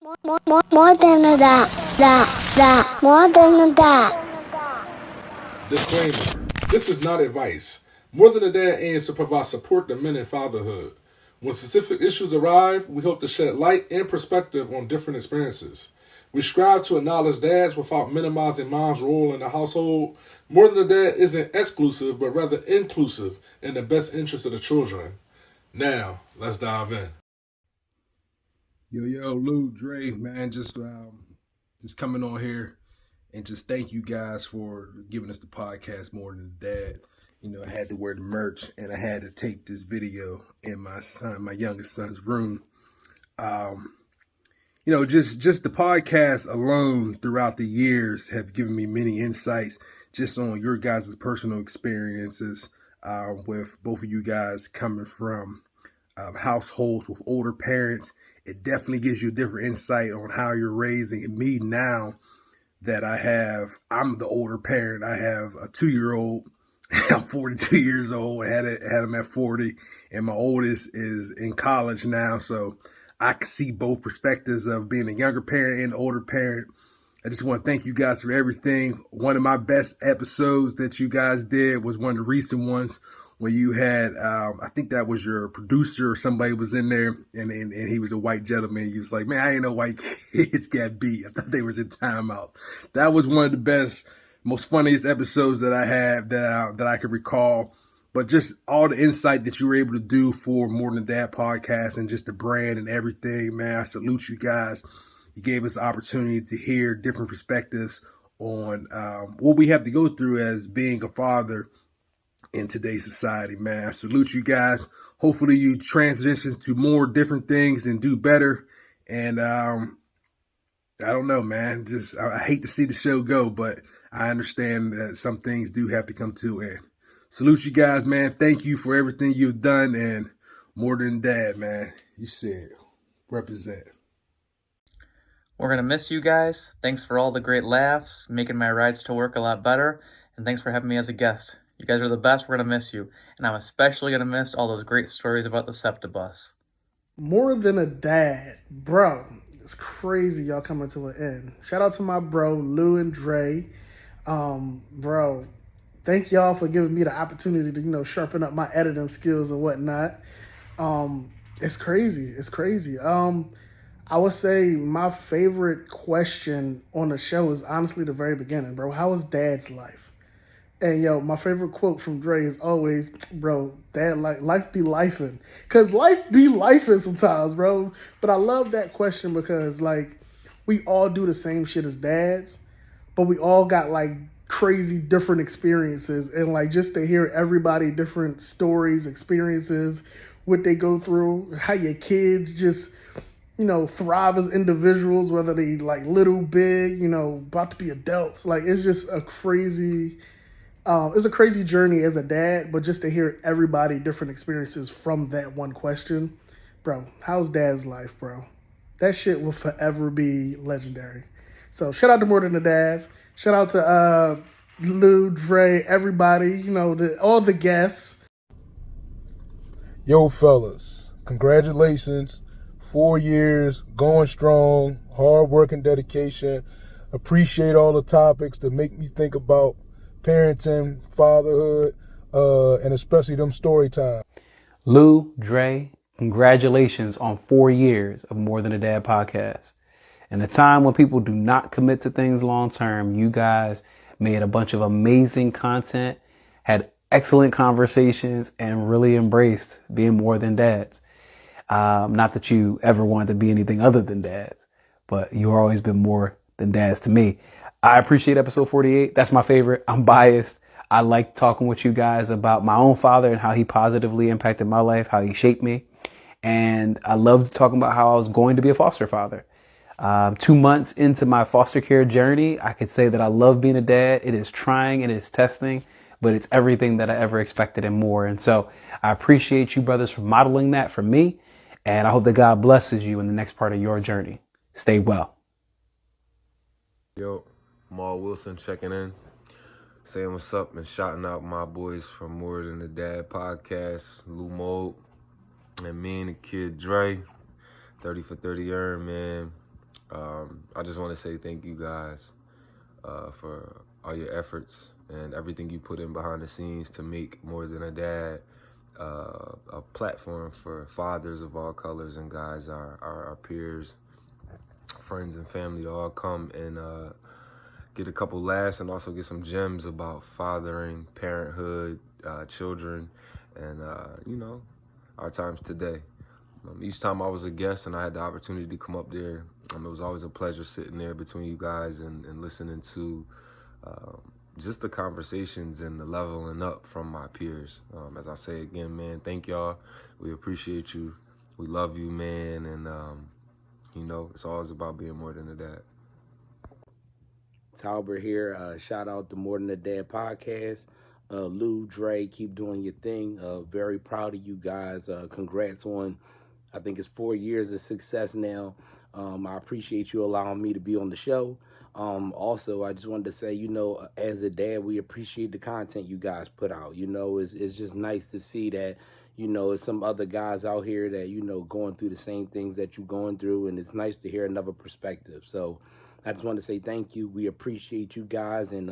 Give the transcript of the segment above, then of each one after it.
More than a dad. More than a dad. Disclaimer: this is not advice. More Than a Dad aims to provide support to men in fatherhood. When specific issues arrive, we hope to shed light and perspective on different experiences. We strive to acknowledge dads without minimizing mom's role in the household. More Than a Dad isn't exclusive, but rather inclusive in the best interest of the children. Now, let's dive in. Yo, Lou, Dre, man, just coming on here and just thank you guys for giving us the podcast More Than a Dad. You know, I had to wear the merch and I had to take this video in my youngest son's room. Just the podcast alone throughout the years have given me many insights just on your guys' personal experiences with both of you guys coming from households with older parents. It definitely gives you a different insight on how you're raising. And me now that I'm the older parent. I have a 2-year-old. I'm 42 years old. I had him at 40, and my oldest is in college now. So I can see both perspectives of being a younger parent and an older parent. I just want to thank you guys for everything. One of my best episodes that you guys did was one of the recent ones when you had, I think that was your producer or somebody was in there, and he was a white gentleman. He was like, man, I didn't know white kids got beat. I thought they was in timeout. That was one of the best, most funniest episodes that I had that I could recall. But just all the insight that you were able to do for More Than a Dad podcast and just the brand and everything, man, I salute you guys. You gave us the opportunity to hear different perspectives on what we have to go through as being a father in today's society, man. I salute you guys. Hopefully you transition to more different things and do better. And I don't know, man. I hate to see the show go, but I understand that some things do have to come to an end. Salute you guys, man. Thank you for everything you've done, and More Than Dad, man. You said represent. We're going to miss you guys. Thanks for all the great laughs, making my rides to work a lot better, and thanks for having me as a guest. You guys are the best. We're going to miss you. And I'm especially going to miss all those great stories about the SEPTA bus. More Than a Dad, bro. It's crazy y'all coming to an end. Shout out to my bro, Lou and Dre. Bro, thank y'all for giving me the opportunity to, sharpen up my editing skills and whatnot. It's crazy. I would say my favorite question on the show is honestly the very beginning, bro. How was Dad's life? And my favorite quote from Dre is always, bro, Dad, life be lifing. Because life be lifing sometimes, bro. But I love that question because, we all do the same shit as dads, but we all got, crazy different experiences. And, just to hear everybody different stories, experiences, what they go through, how your kids just, thrive as individuals, whether they, little, big, about to be adults. It's just a crazy... it's a crazy journey as a dad, but just to hear everybody different experiences from that one question, bro, how's Dad's life, bro? That shit will forever be legendary. So shout out to More Than a Dad. Shout out to Lou, Dre, everybody, all the guests. Yo, fellas, congratulations. 4 years, going strong, hard work and dedication. Appreciate all the topics that make me think about parenting, fatherhood, and especially them story time. Lou, Dre, congratulations on 4 years of More Than a Dad podcast. In a time when people do not commit to things long term, you guys made a bunch of amazing content, had excellent conversations, and really embraced being more than dads. Not that you ever wanted to be anything other than dads, but you've always been more than dads to me. I appreciate episode 48. That's my favorite. I'm biased. I like talking with you guys about my own father and how he positively impacted my life, how he shaped me. And I loved talking about how I was going to be a foster father. 2 months into my foster care journey, I could say that I love being a dad. It is trying, it is testing, but it's everything that I ever expected and more. And so I appreciate you brothers for modeling that for me. And I hope that God blesses you in the next part of your journey. Stay well. Yo, Maul Wilson checking in, saying what's up and shouting out my boys from More Than a Dad podcast, Lou Mode, and me and the kid Dre, 30 for 30 earn, man. I just want to say thank you guys for all your efforts and everything you put in behind the scenes to make More Than a Dad a platform for fathers of all colors and guys, our peers, friends, and family to all come and get a couple laughs and also get some gems about fathering, parenthood, children, and, our times today. Each time I was a guest and I had the opportunity to come up there, it was always a pleasure sitting there between you guys and listening to just the conversations and the leveling up from my peers. As I say again, man, thank y'all. We appreciate you. We love you, man. And, it's always about being more than a dad. Talbert here. Shout out to More Than a Dad Podcast. Lou, Dre, keep doing your thing. Very proud of you guys. Congrats on, I think it's 4 years of success now. I appreciate you allowing me to be on the show. Also, I just wanted to say, as a dad, we appreciate the content you guys put out. It's just nice to see that, it's some other guys out here that, going through the same things that you're going through, and it's nice to hear another perspective. So I just want to say thank you. We appreciate you guys, and,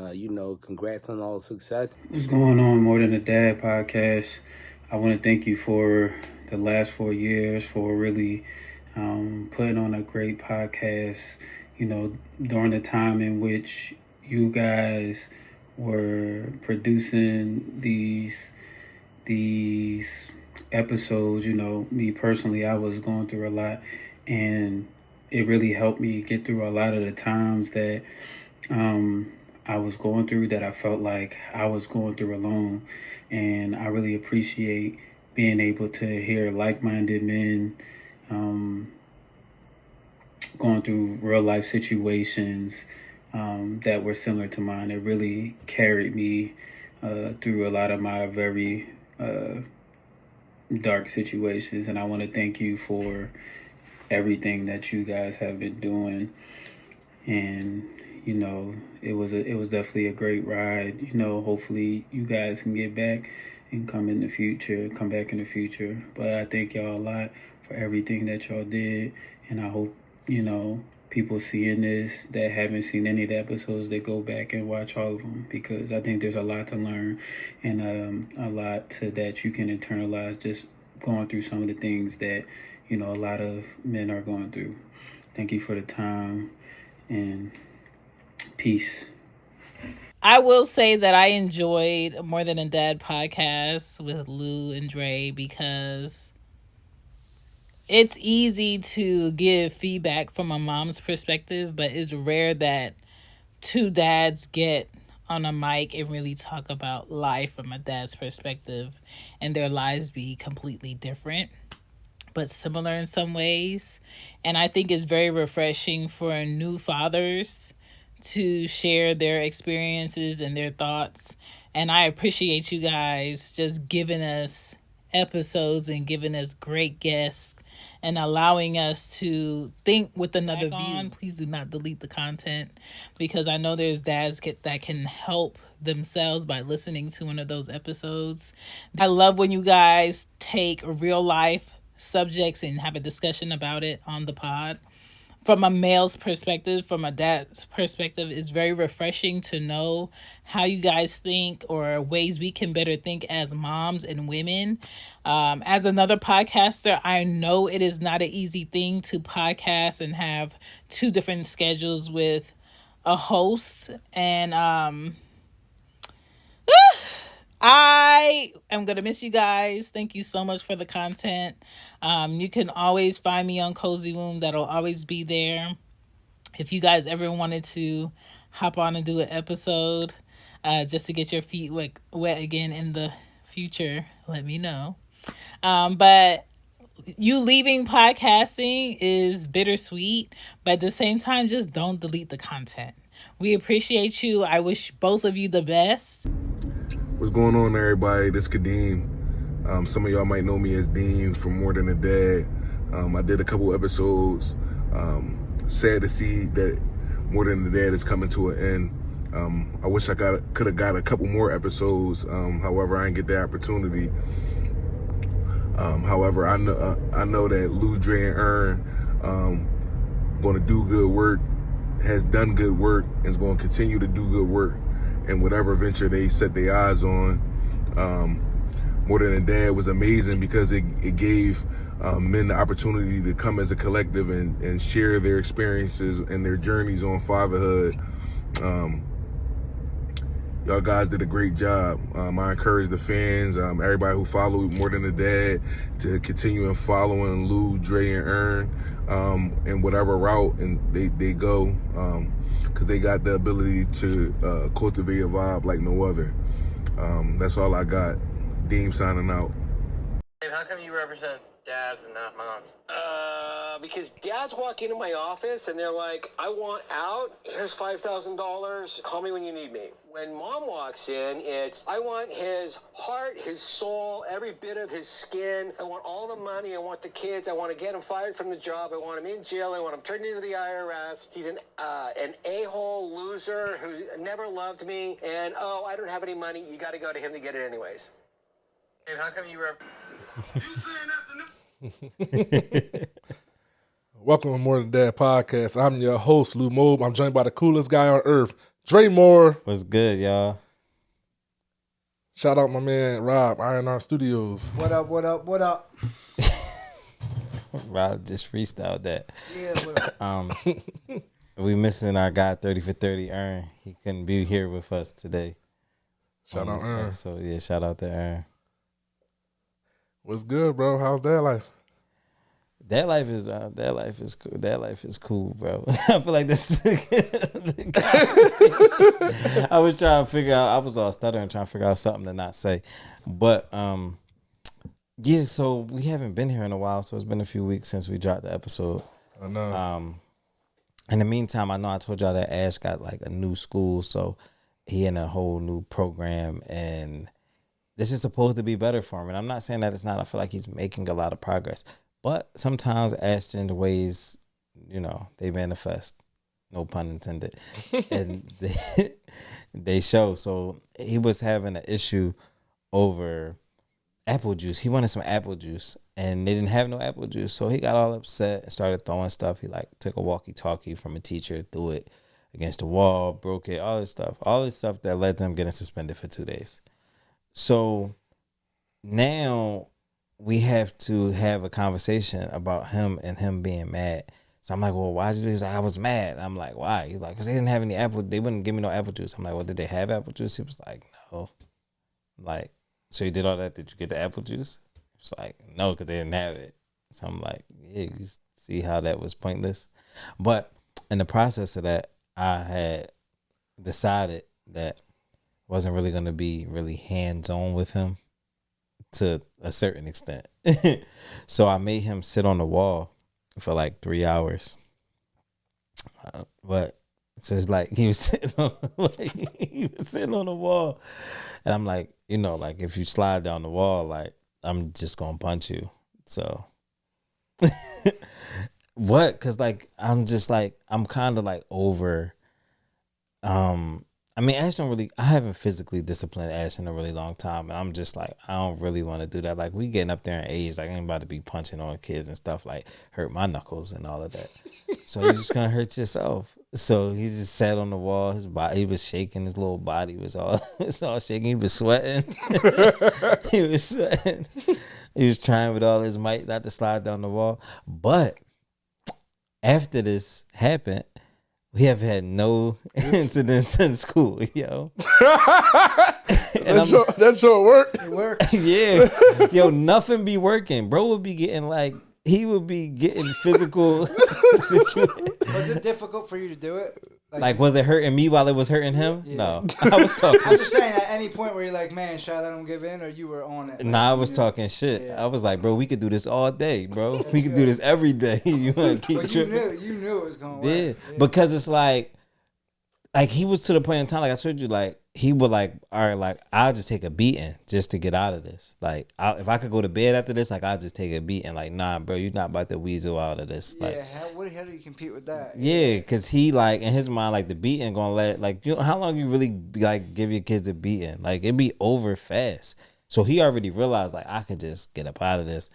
congrats on all the success. What's going on, More Than a Dad Podcast? I want to thank you for the last 4 years for really putting on a great podcast, during the time in which you guys were producing these episodes. Me personally, I was going through a lot, and it really helped me get through a lot of the times that I was going through, that I felt like I was going through alone. And I really appreciate being able to hear like-minded men going through real life situations that were similar to mine. It really carried me through a lot of my very dark situations. And I want to thank you for everything that you guys have been doing. And it was definitely a great ride. Hopefully you guys can get back and come back in the future. But I thank y'all a lot for everything that y'all did, and I hope people seeing this that haven't seen any of the episodes, they go back and watch all of them, because I think there's a lot to learn and a lot that you can internalize just going through some of the things that a lot of men are going through. Thank you for the time, and peace. I will say that I enjoyed More Than a Dad podcast with Lou and Dre, because it's easy to give feedback from a mom's perspective, but it's rare that two dads get on a mic and really talk about life from a dad's perspective, and their lives be completely different but similar in some ways. And I think it's very refreshing for new fathers to share their experiences and their thoughts. And I appreciate you guys just giving us episodes and giving us great guests and allowing us to think with another view. Please do not delete the content, because I know there's dads that can help themselves by listening to one of those episodes. I love when you guys take real life subjects and have a discussion about it on the pod. From a male's perspective, from a dad's perspective, it's very refreshing to know how you guys think, or ways we can better think as moms and women. As another podcaster, I know it is not an easy thing to podcast and have two different schedules with a host. And I am going to miss you guys. Thank you so much for the content. You can always find me on Cozy Womb. That'll always be there. If you guys ever wanted to hop on and do an episode just to get your feet wet again in the future, let me know. But you leaving podcasting is bittersweet, but at the same time, just don't delete the content. We appreciate you. I wish both of you the best. What's going on, everybody? This is Kadeem. Some of y'all might know me as Dean from More Than a Dad. I did a couple episodes. Sad to see that More Than a Dad is coming to an end. I wish I could have got a couple more episodes. However, I didn't get the opportunity. However, I know that Lou, Dre, and Ern going to do good work, has done good work, and is going to continue to do good work in whatever venture they set their eyes on. More Than a Dad was amazing because it gave men the opportunity to come as a collective and share their experiences and their journeys on fatherhood. Y'all guys did a great job. I encourage the fans, everybody who followed More Than a Dad, to continue and following Lou, Dre, and Ern in whatever route and they go, because they got the ability to cultivate a vibe like no other. That's all I got. Deem signing out. Dave, how come you represent dads and not moms? Because dads walk into my office and they're like, I want out, here's $5,000, call me when you need me. When mom walks in, it's, I want his heart, his soul, every bit of his skin. I want all the money, I want the kids, I want to get him fired from the job, I want him in jail, I want him turned into the IRS. He's an a-hole loser who's never loved me, and oh, I don't have any money, you got to go to him to get it anyways. Dave, how come you Welcome to More Than Dad Podcast. I'm your host, Lou Mobe. I'm joined by the coolest guy on earth, Dre Moore. What's good, y'all? Shout out my man, Rob, INR Studios. What up, what up, what up? Rob just freestyled that. Yeah, what up? We missing our guy 30 for 30, Ern. He couldn't be here with us today. Shout out Ern. So yeah, shout out to Ern. What's good, bro? How's that life? That life is cool. That life is cool, bro. I feel like this. I was trying to figure out. I was all stuttering, trying to figure out something to not say, but yeah. So we haven't been here in a while. So it's been a few weeks since we dropped the episode. I know. In the meantime, I know I told y'all that Ash got like a new school, so he in a whole new program, and this is supposed to be better for him. And I'm not saying that it's not. I feel like he's making a lot of progress. But sometimes Ashton's ways, they manifest. No pun intended. And they show. So he was having an issue over apple juice. He wanted some apple juice, and they didn't have no apple juice. So he got all upset and started throwing stuff. He took a walkie-talkie from a teacher, threw it against the wall, broke it, all this stuff. All this stuff that led to him getting suspended for 2 days. So now we have to have a conversation about him and him being mad. So I'm like, well, why'd you do this? He's like, I was mad. I'm like, why? He's like, because they didn't have any they wouldn't give me no apple juice. I'm like, well, did they have apple juice? He was like, no. I'm like, so you did all that? Did you get the apple juice? It's like, no, because they didn't have it. So I'm like, yeah, you see how that was pointless? But in the process of that, I had decided that wasn't really going to be really hands-on with him to a certain extent. So I made him sit on the wall for like 3 hours. But so it's like he was sitting on the wall. And I'm like, like if you slide down the wall, like I'm just going to punch you. So what? Because like I'm kind of like over I haven't physically disciplined Ash in a really long time. And I'm just like, I don't really want to do that. Like, we getting up there in age. Like, I ain't about to be punching on kids and stuff, like, hurt my knuckles and all of that. So you're just going to hurt yourself. So he just sat on the wall. His body, he was shaking. His little body was all shaking. He was sweating. He was sweating. He was trying with all his might not to slide down the wall. But after this happened, we have had no incidents in school, yo. That sure worked. It worked. Yeah. Yo, nothing be working. Bro would be getting he would be getting physical situations. Was it difficult for you to do it? Like, was it hurting me while it was hurting him? Yeah. No. I was talking I'm just saying, at any point where you're like, man, should I let him give in, or you were on it? Nah, I was talking shit. Yeah. I was like, bro, we could do this all day, bro. We could do this every day. You want to keep tripping? You knew it was going to Yeah. work. Yeah. Because it's like he was to the point in time, like I told you, like he would like, all right, like I'll just take a beating just to get out of this. Like if I could go to bed after this, like I'll just take a beating. Like, nah, bro, you're not about to weasel out of this. Yeah, like, how do you compete with that? Yeah, because he like in his mind, like the beating gonna let how long you really like give your kids a beating? Like it'd be over fast. So he already realized like I could just get up out of this.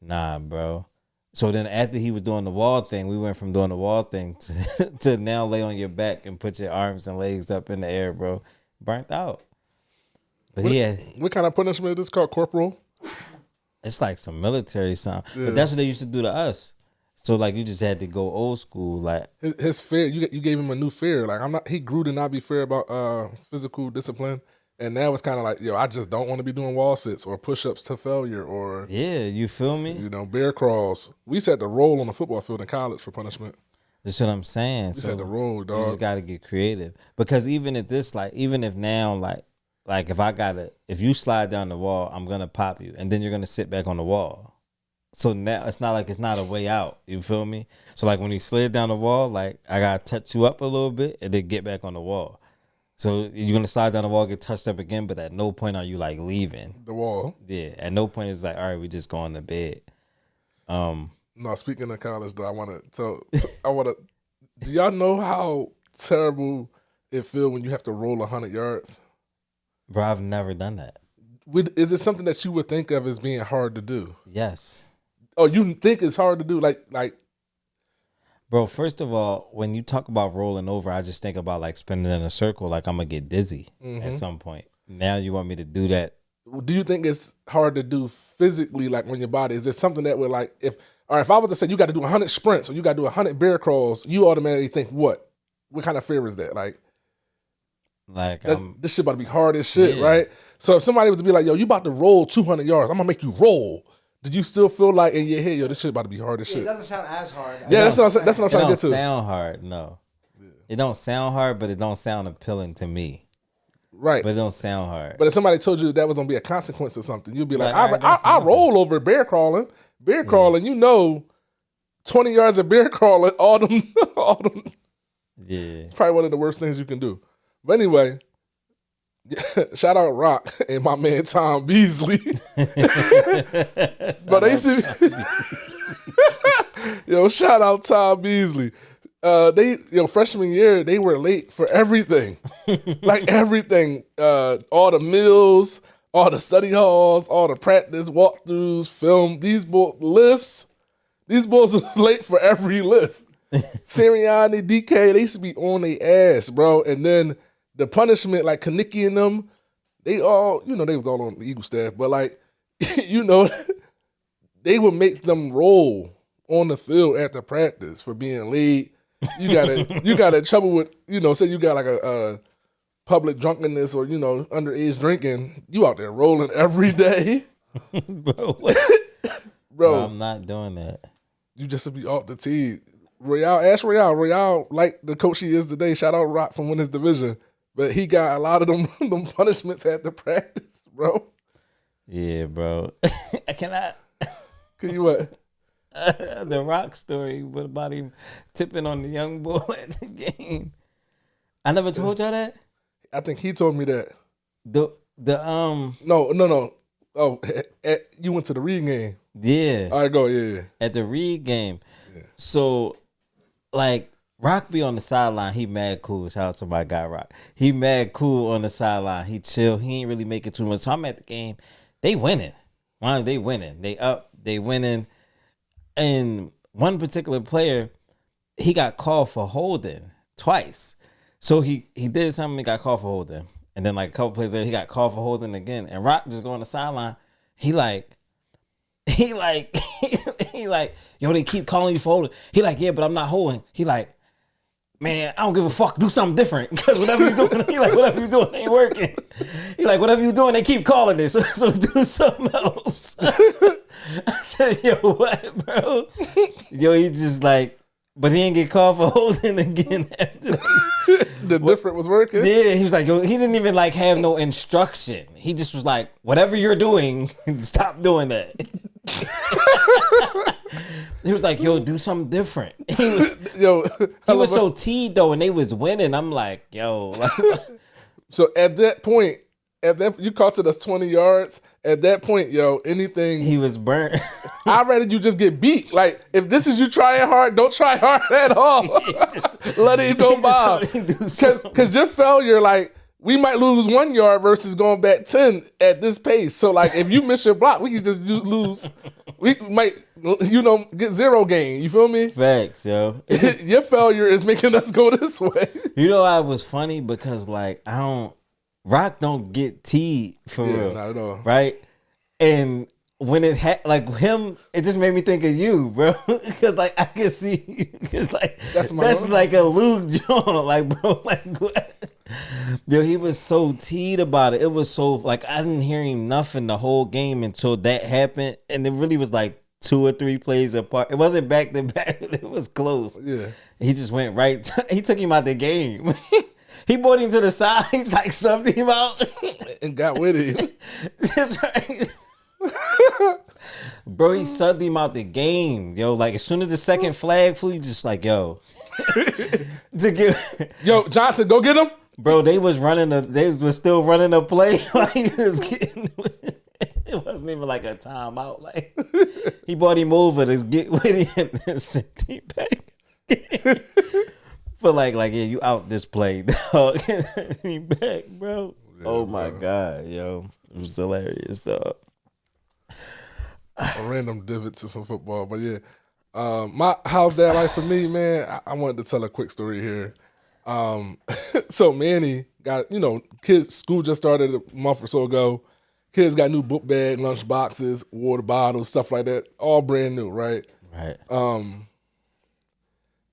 Nah, bro. So then after he was doing the wall thing, we went from doing the wall thing to now lay on your back and put your arms and legs up in the air, bro. Burnt out. But what kind of punishment is this called? Corporal? It's like some military something. Yeah. But that's what they used to do to us. So like you just had to go old school. Like his fear, you gave him a new fear. Like he grew to not be fair about physical discipline. And now it's kind of like, I just don't want to be doing wall sits or push-ups to failure or... Yeah, you feel me? Bear crawls. We used to have to roll on the football field in college for punishment. That's what I'm saying. We used to have to roll, dog. You just got to get creative. Because even if now, if you slide down the wall, I'm going to pop you. And then you're going to sit back on the wall. So now it's not like it's not a way out. You feel me? So like when he slid down the wall, like I got to touch you up a little bit and then get back on the wall. So you're going to slide down the wall, get touched up again, but at no point are you like leaving the wall. Yeah. At no point is like, all right, we just going to bed. No, speaking of college though, I want to, do y'all know how terrible it feels when you have to roll 100 yards? Bro, I've never done that. Is it something that you would think of as being hard to do? Yes. Oh, you think it's hard to do? Like. Bro, first of all, when you talk about rolling over, I just think about like spinning in a circle, like I'm going to get dizzy at some point. Now you want me to do that? Do you think it's hard to do physically, like on your body? Is it something that would like, if I was to say you got to do 100 sprints or you got to do 100 bear crawls, you automatically think what? What kind of fear is that? Like this shit about to be hard as shit, right? So if somebody was to be like, yo, you about to roll 200 yards, I'm going to make you roll. Did you still feel like in your head, yo, this shit about to be hard as shit? It doesn't sound as hard. Yeah, that's what I'm trying to get to. It don't sound hard, no. Yeah. It don't sound hard, but it don't sound appealing to me. Right. But it don't sound hard. But if somebody told you that was going to be a consequence or something, you'd be like, I roll over bear crawling. Bear crawling, 20 yards of bear crawling, all them. Yeah. It's probably one of the worst things you can do. But anyway, shout out Rock and my man Tom Beasley. But they used to shout out Tom Beasley. Freshman year, they were late for everything. Like everything. All the meals, all the study halls, all the practice, walkthroughs, film, lifts. These boys was late for every lift. Sirianni, DK, they used to be on their ass, bro. And then the punishment, like Kaniki and them, they all, they was all on the Eagle staff, but like, they would make them roll on the field after practice for being late. You got in trouble with, say you got like a public drunkenness or, underage drinking. You out there rolling every day. Bro, I'm not doing that. You just to be off the tee. Ask Royale. Royale, like the coach he is today, shout out Rock from Winners Division. But he got a lot of them punishments at the practice, bro. Yeah, bro. Can you what? The Rock story, what about him tipping on the young boy at the game? I never told y'all that? I think he told me that. No. Oh, you went to the Reed game. Yeah. All right, go. Yeah. At the Reed game. Yeah. So, like, Rock be on the sideline. He mad cool. Shout out to my guy, Rock. He mad cool on the sideline. He chill. He ain't really making too much. So I'm at the game. They winning. They winning. They up. They winning. And one particular player, he got called for holding twice. So he did something. He got called for holding. And then like a couple plays later, he got called for holding again. And Rock just go on the sideline. He like, yo, they keep calling you for holding. He like, yeah, but I'm not holding. He like, man, I don't give a fuck. Do something different. Because whatever you're doing, he like, whatever you're doing ain't working. He like, whatever you're doing, they keep calling this. So do something else. I said, yo, what, bro? Yo, he just like, but he didn't get called for holding again after the different was working? Yeah, he was like, yo, he didn't even like have no instruction. He just was like, whatever you're doing, stop doing that. He was like, yo, do something different. He was so teed though, and they was winning. I'm like, yo. So at that point, you cost it us 20 yards. At that point, yo, anything. He was burnt. I'd rather you just get beat. Like, if this is you trying hard, don't try hard at all. Let it go by. Because your failure, like, we might lose 1 yard versus going back 10 at this pace. So, like, if you miss your block, we can just lose. We might get zero gain. You feel me? Facts, yo. Your failure is making us go this way. You know, I was funny because like Rock don't get teed for real, not at all, right? And when it like him, it just made me think of you, bro. Because like I can see you. Because like that's like a Luke John, like bro, like what? Yo, he was so teed about it. It was so like I didn't hear him nothing the whole game until that happened, and it really was like 2 or 3 plays apart. It wasn't back to back. It was close. Yeah, he just went right. He took him out the game. He brought him to the side. He's like subbed him out and got with him. Just right. Bro, he subbed him out the game, yo. Like as soon as the second flag flew, he just like, yo, yo, Johnson, go get him, bro. They was still running a play while he was getting. It wasn't even like a timeout. Like he brought him over to get with him and then sent him back. But like yeah, you out this play, dog. He back, bro. Yeah, oh my God, yo, it was hilarious, dog. A random divots to some football, but yeah, my how's that life for me, man? I wanted to tell a quick story here. So Manny got kids school just started a month or so ago. Kids got new book bag, lunch boxes, water bottles, stuff like that, all brand new, right? Right.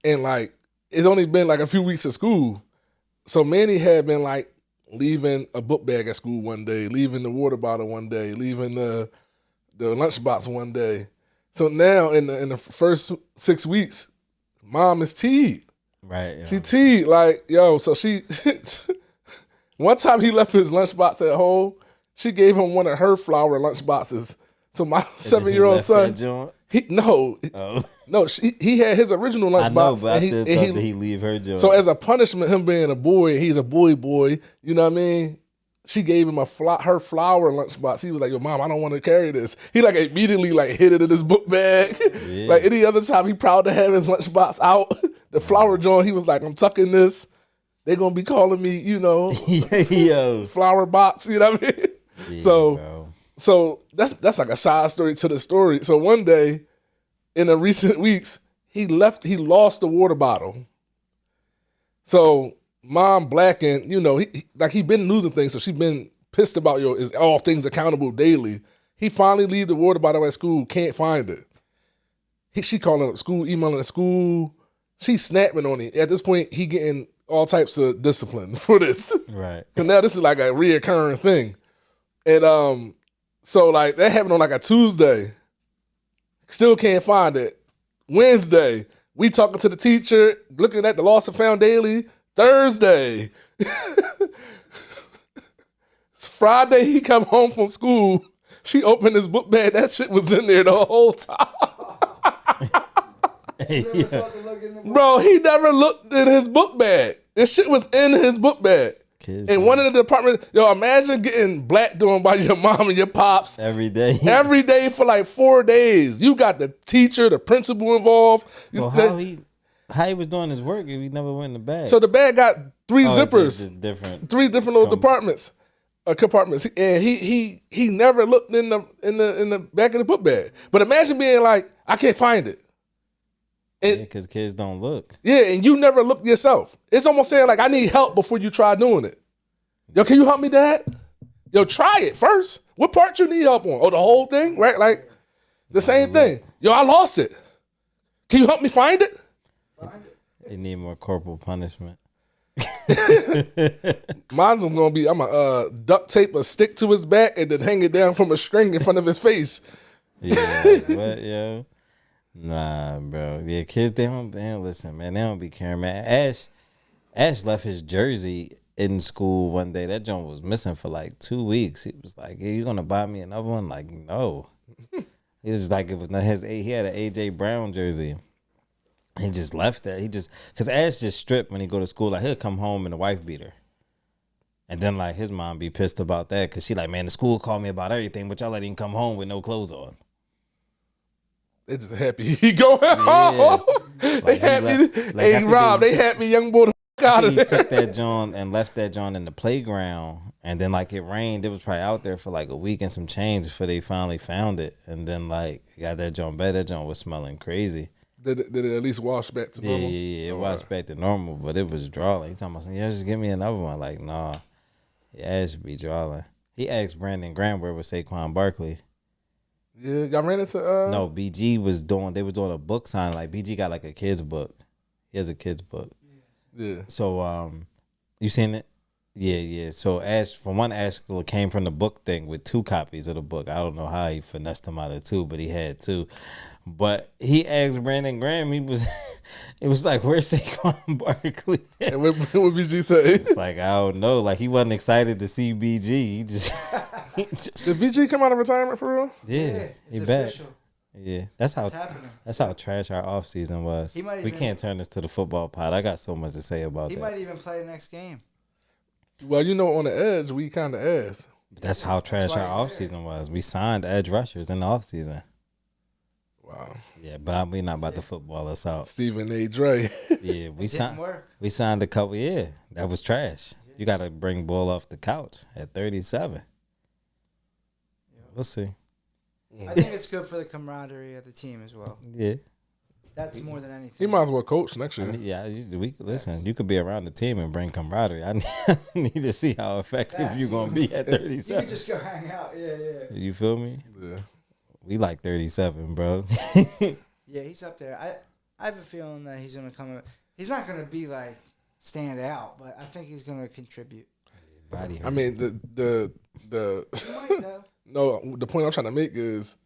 And like it's only been like a few weeks of school, so Manny had been like leaving a book bag at school one day, leaving the water bottle one day, leaving the lunchbox one day. So now in the first 6 weeks, mom is teed. Right. Yeah. She teed like, yo, so she one time he left his lunchbox at home, she gave him one of her flower lunchboxes. So my 7-year-old son, he had his original lunchbox. I know, but I thought that he leave her joint. So as a punishment, him being a boy, he's a boy, you know what I mean? She gave him her flower lunchbox. He was like, yo, mom, I don't want to carry this. He like immediately like hid it in his book bag. Yeah. Like any other time, he proud to have his lunchbox out. The flower joint, he was like, I'm tucking this. They're going to be calling me, flower box, you know what I mean? Yeah, so that's like a side story to the story. So one day in the recent weeks, he lost the water bottle. So mom blackened, he been losing things, so she been pissed about is all things accountable daily. He finally leave the water bottle at school, can't find it. She calling up school, emailing at school. She snapping on it. At this point, he getting all types of discipline for this. Right. And now this is like a reoccurring thing. And so like that happened on like a Tuesday. Still can't find it. Wednesday, we talking to the teacher, looking at the lost and found daily. Thursday. It's Friday, he come home from school. She opened his book bag. That shit was in there the whole time. Bro, he never looked in his book bag. This shit was in his book bag. In one of the departments, imagine getting blacked on by your mom and your pops. Every day. Every day for like 4 days. You got the teacher, the principal involved. So how he was doing his work if he never went in the bag? So the bag got 3 zippers. It's different. 3 different little compartments. And he never looked in the back of the book bag. But imagine being like, I can't find it. Because kids don't look. Yeah, and you never look yourself. It's almost saying like, I need help before you try doing it. Yo, can you help me, Dad? Yo, try it first. What part you need help on? Oh, the whole thing, right? Like the same thing. Yo, I lost it. Can you help me find it? They need more corporal punishment. Mine's gonna be, I'm gonna duct tape a stick to his back and then hang it down from a string in front of his face. Yeah, what, yo? Nah, bro. Yeah, kids, they don't listen, man. They don't be caring, man. Ash left his jersey in school one day. That joint was missing for like 2 weeks. He was like, "Hey, you gonna buy me another one?" Like, no. He was like, it was not his. He had an AJ Brown jersey. He just left that. Cause Ash just stripped when he go to school. Like he'll come home and the wife beat her. And then like his mom be pissed about that. Cause she like, man, the school called me about everything, but y'all let him come home with no clothes on. They just happy he going home. They happy. Hey, Rob, they happy young boy out of He there. took that joint and left that joint in the playground, and then like it rained. It was probably out there for like a week and some change before they finally found it, and then like got that joint back. That joint was smelling crazy. Did it at least wash back to normal? Yeah. It washed back to normal, but it was drawing. He talking about, yeah, just give me another one. Like, nah, yeah, it should be drawing. He asked Brandon Graham where was Saquon Barkley. Yeah, y'all ran into No, BG was doing. They was doing a book sign. Like BG got like a kid's book. He has a kid's book. Yeah. So you seen it? Yeah. So Ash came from the book thing with 2 copies of the book. I don't know how he finessed him out of 2, but he had 2. But he asked Brandon Graham. It was like, where's Saquon Barkley? And what BG say? It's like, I don't know. Like he wasn't excited to see BG. He just did BG come out of retirement for real? Yeah, he back. Yeah, that's how trash our off season was. We can't turn this to the football pod. I got so much to say about that. He might even play the next game. Well, on the edge, we kind of asked. That's how trash our off season was. We signed edge rushers in the off season. Wow. Yeah, but we not about to football us out. Stephen A. Dre. Yeah, we signed a couple. Yeah, that was trash. You got to bring Bull off the couch at 37. We'll see. I think it's good for the camaraderie of the team as well. Yeah. That's more than anything. He might as well coach next year. Listen, you could be around the team and bring camaraderie. I need to see how effective you're going to be at 37. You can just go hang out. Yeah. You feel me? Yeah. We like 37, bro. Yeah, he's up there. I have a feeling that he's going to come. He's not going to be like stand out, but I think he's going to contribute. I mean, the no, the point I'm trying to make is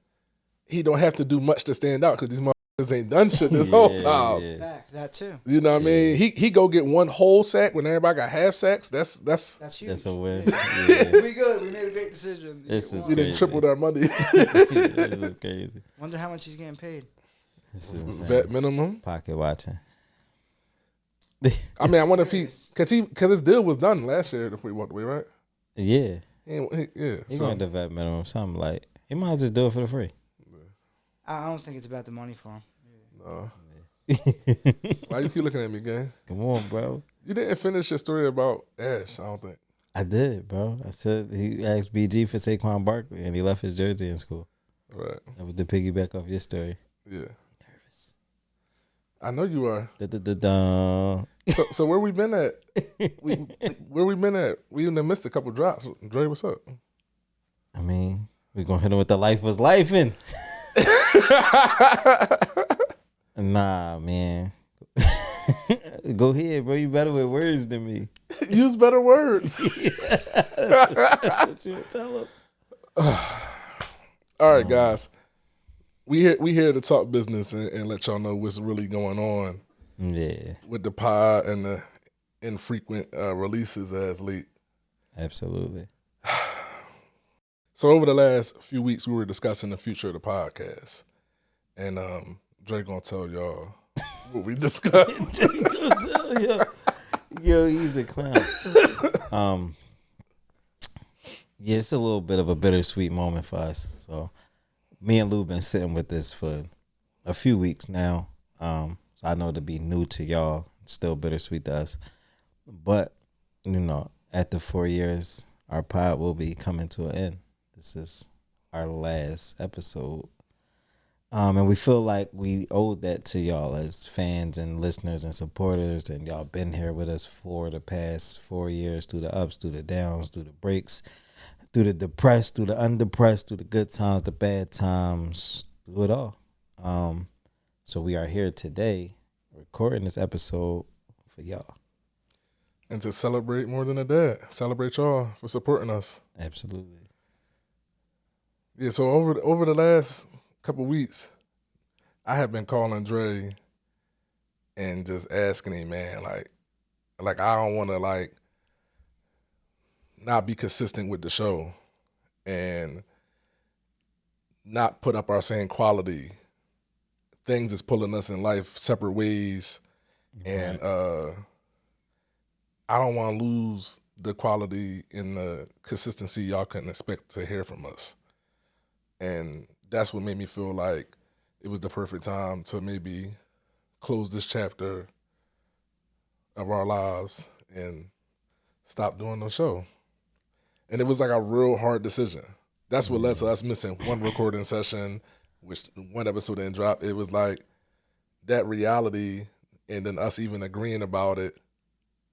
he don't have to do much to stand out because these motherfuckers ain't done shit this whole time. Yeah. Fact, that too. You know what I mean? He go get one whole sack when everybody got half sacks. That's huge. That's a win. Yeah. We good. We made a great decision. We didn't triple our money. This is crazy. Wonder how much he's getting paid. This is vet minimum. Pocket watching. I mean, I wonder if because his deal was done last year before he walked away, right? Yeah. He went to vet minimum. Something like he might just do it for the free. I don't think it's about the money for him. No. Why you keep looking at me, gang? Come on, bro. You didn't finish your story about Ash, I don't think. I did, bro. I said he asked BG for Saquon Barkley, and he left his jersey in school. Right. That was the piggyback off your story. Yeah. Nervous. I know you are. Da-da-da-da. So where we been at? Where we been at? We in the midst of a couple drops. Dre, what's up? I mean, we gonna hit him with the life was lifing. Nah, man. Go ahead, bro. You better with words than me. Use better words. That's what you tell him. All right, guys. We here to talk business and let y'all know what's really going on. Yeah. With the pod and the infrequent releases as late. Absolutely. So over the last few weeks, we were discussing the future of the podcast. And Dre gonna tell y'all what we discussed. Dre gonna tell y'all. Yo, he's a clown. Yeah, it's a little bit of a bittersweet moment for us. So me and Lou been sitting with this for a few weeks now. So I know it'll be new to y'all. It's still bittersweet to us. But, after 4 years, our pod will be coming to an end. This is our last episode. And we feel like we owe that to y'all as fans and listeners and supporters. And y'all been here with us for the past 4 years, through the ups, through the downs, through the breaks, through the depressed, through the undepressed, through the good times, the bad times, through it all. So we are here today recording this episode for y'all. And to celebrate More Than a Dad. Celebrate y'all for supporting us. Absolutely. Yeah, so over the last couple weeks, I have been calling Dre and just asking him, man, like I don't want to not be consistent with the show and not put up our same quality. Things is pulling us in life separate ways, and I don't want to lose the quality and the consistency y'all can expect to hear from us. And that's what made me feel like it was the perfect time to maybe close this chapter of our lives and stop doing the show. And it was like a real hard decision. That's what led to us missing one recording session, which one episode didn't drop. It was like that reality, and then us even agreeing about it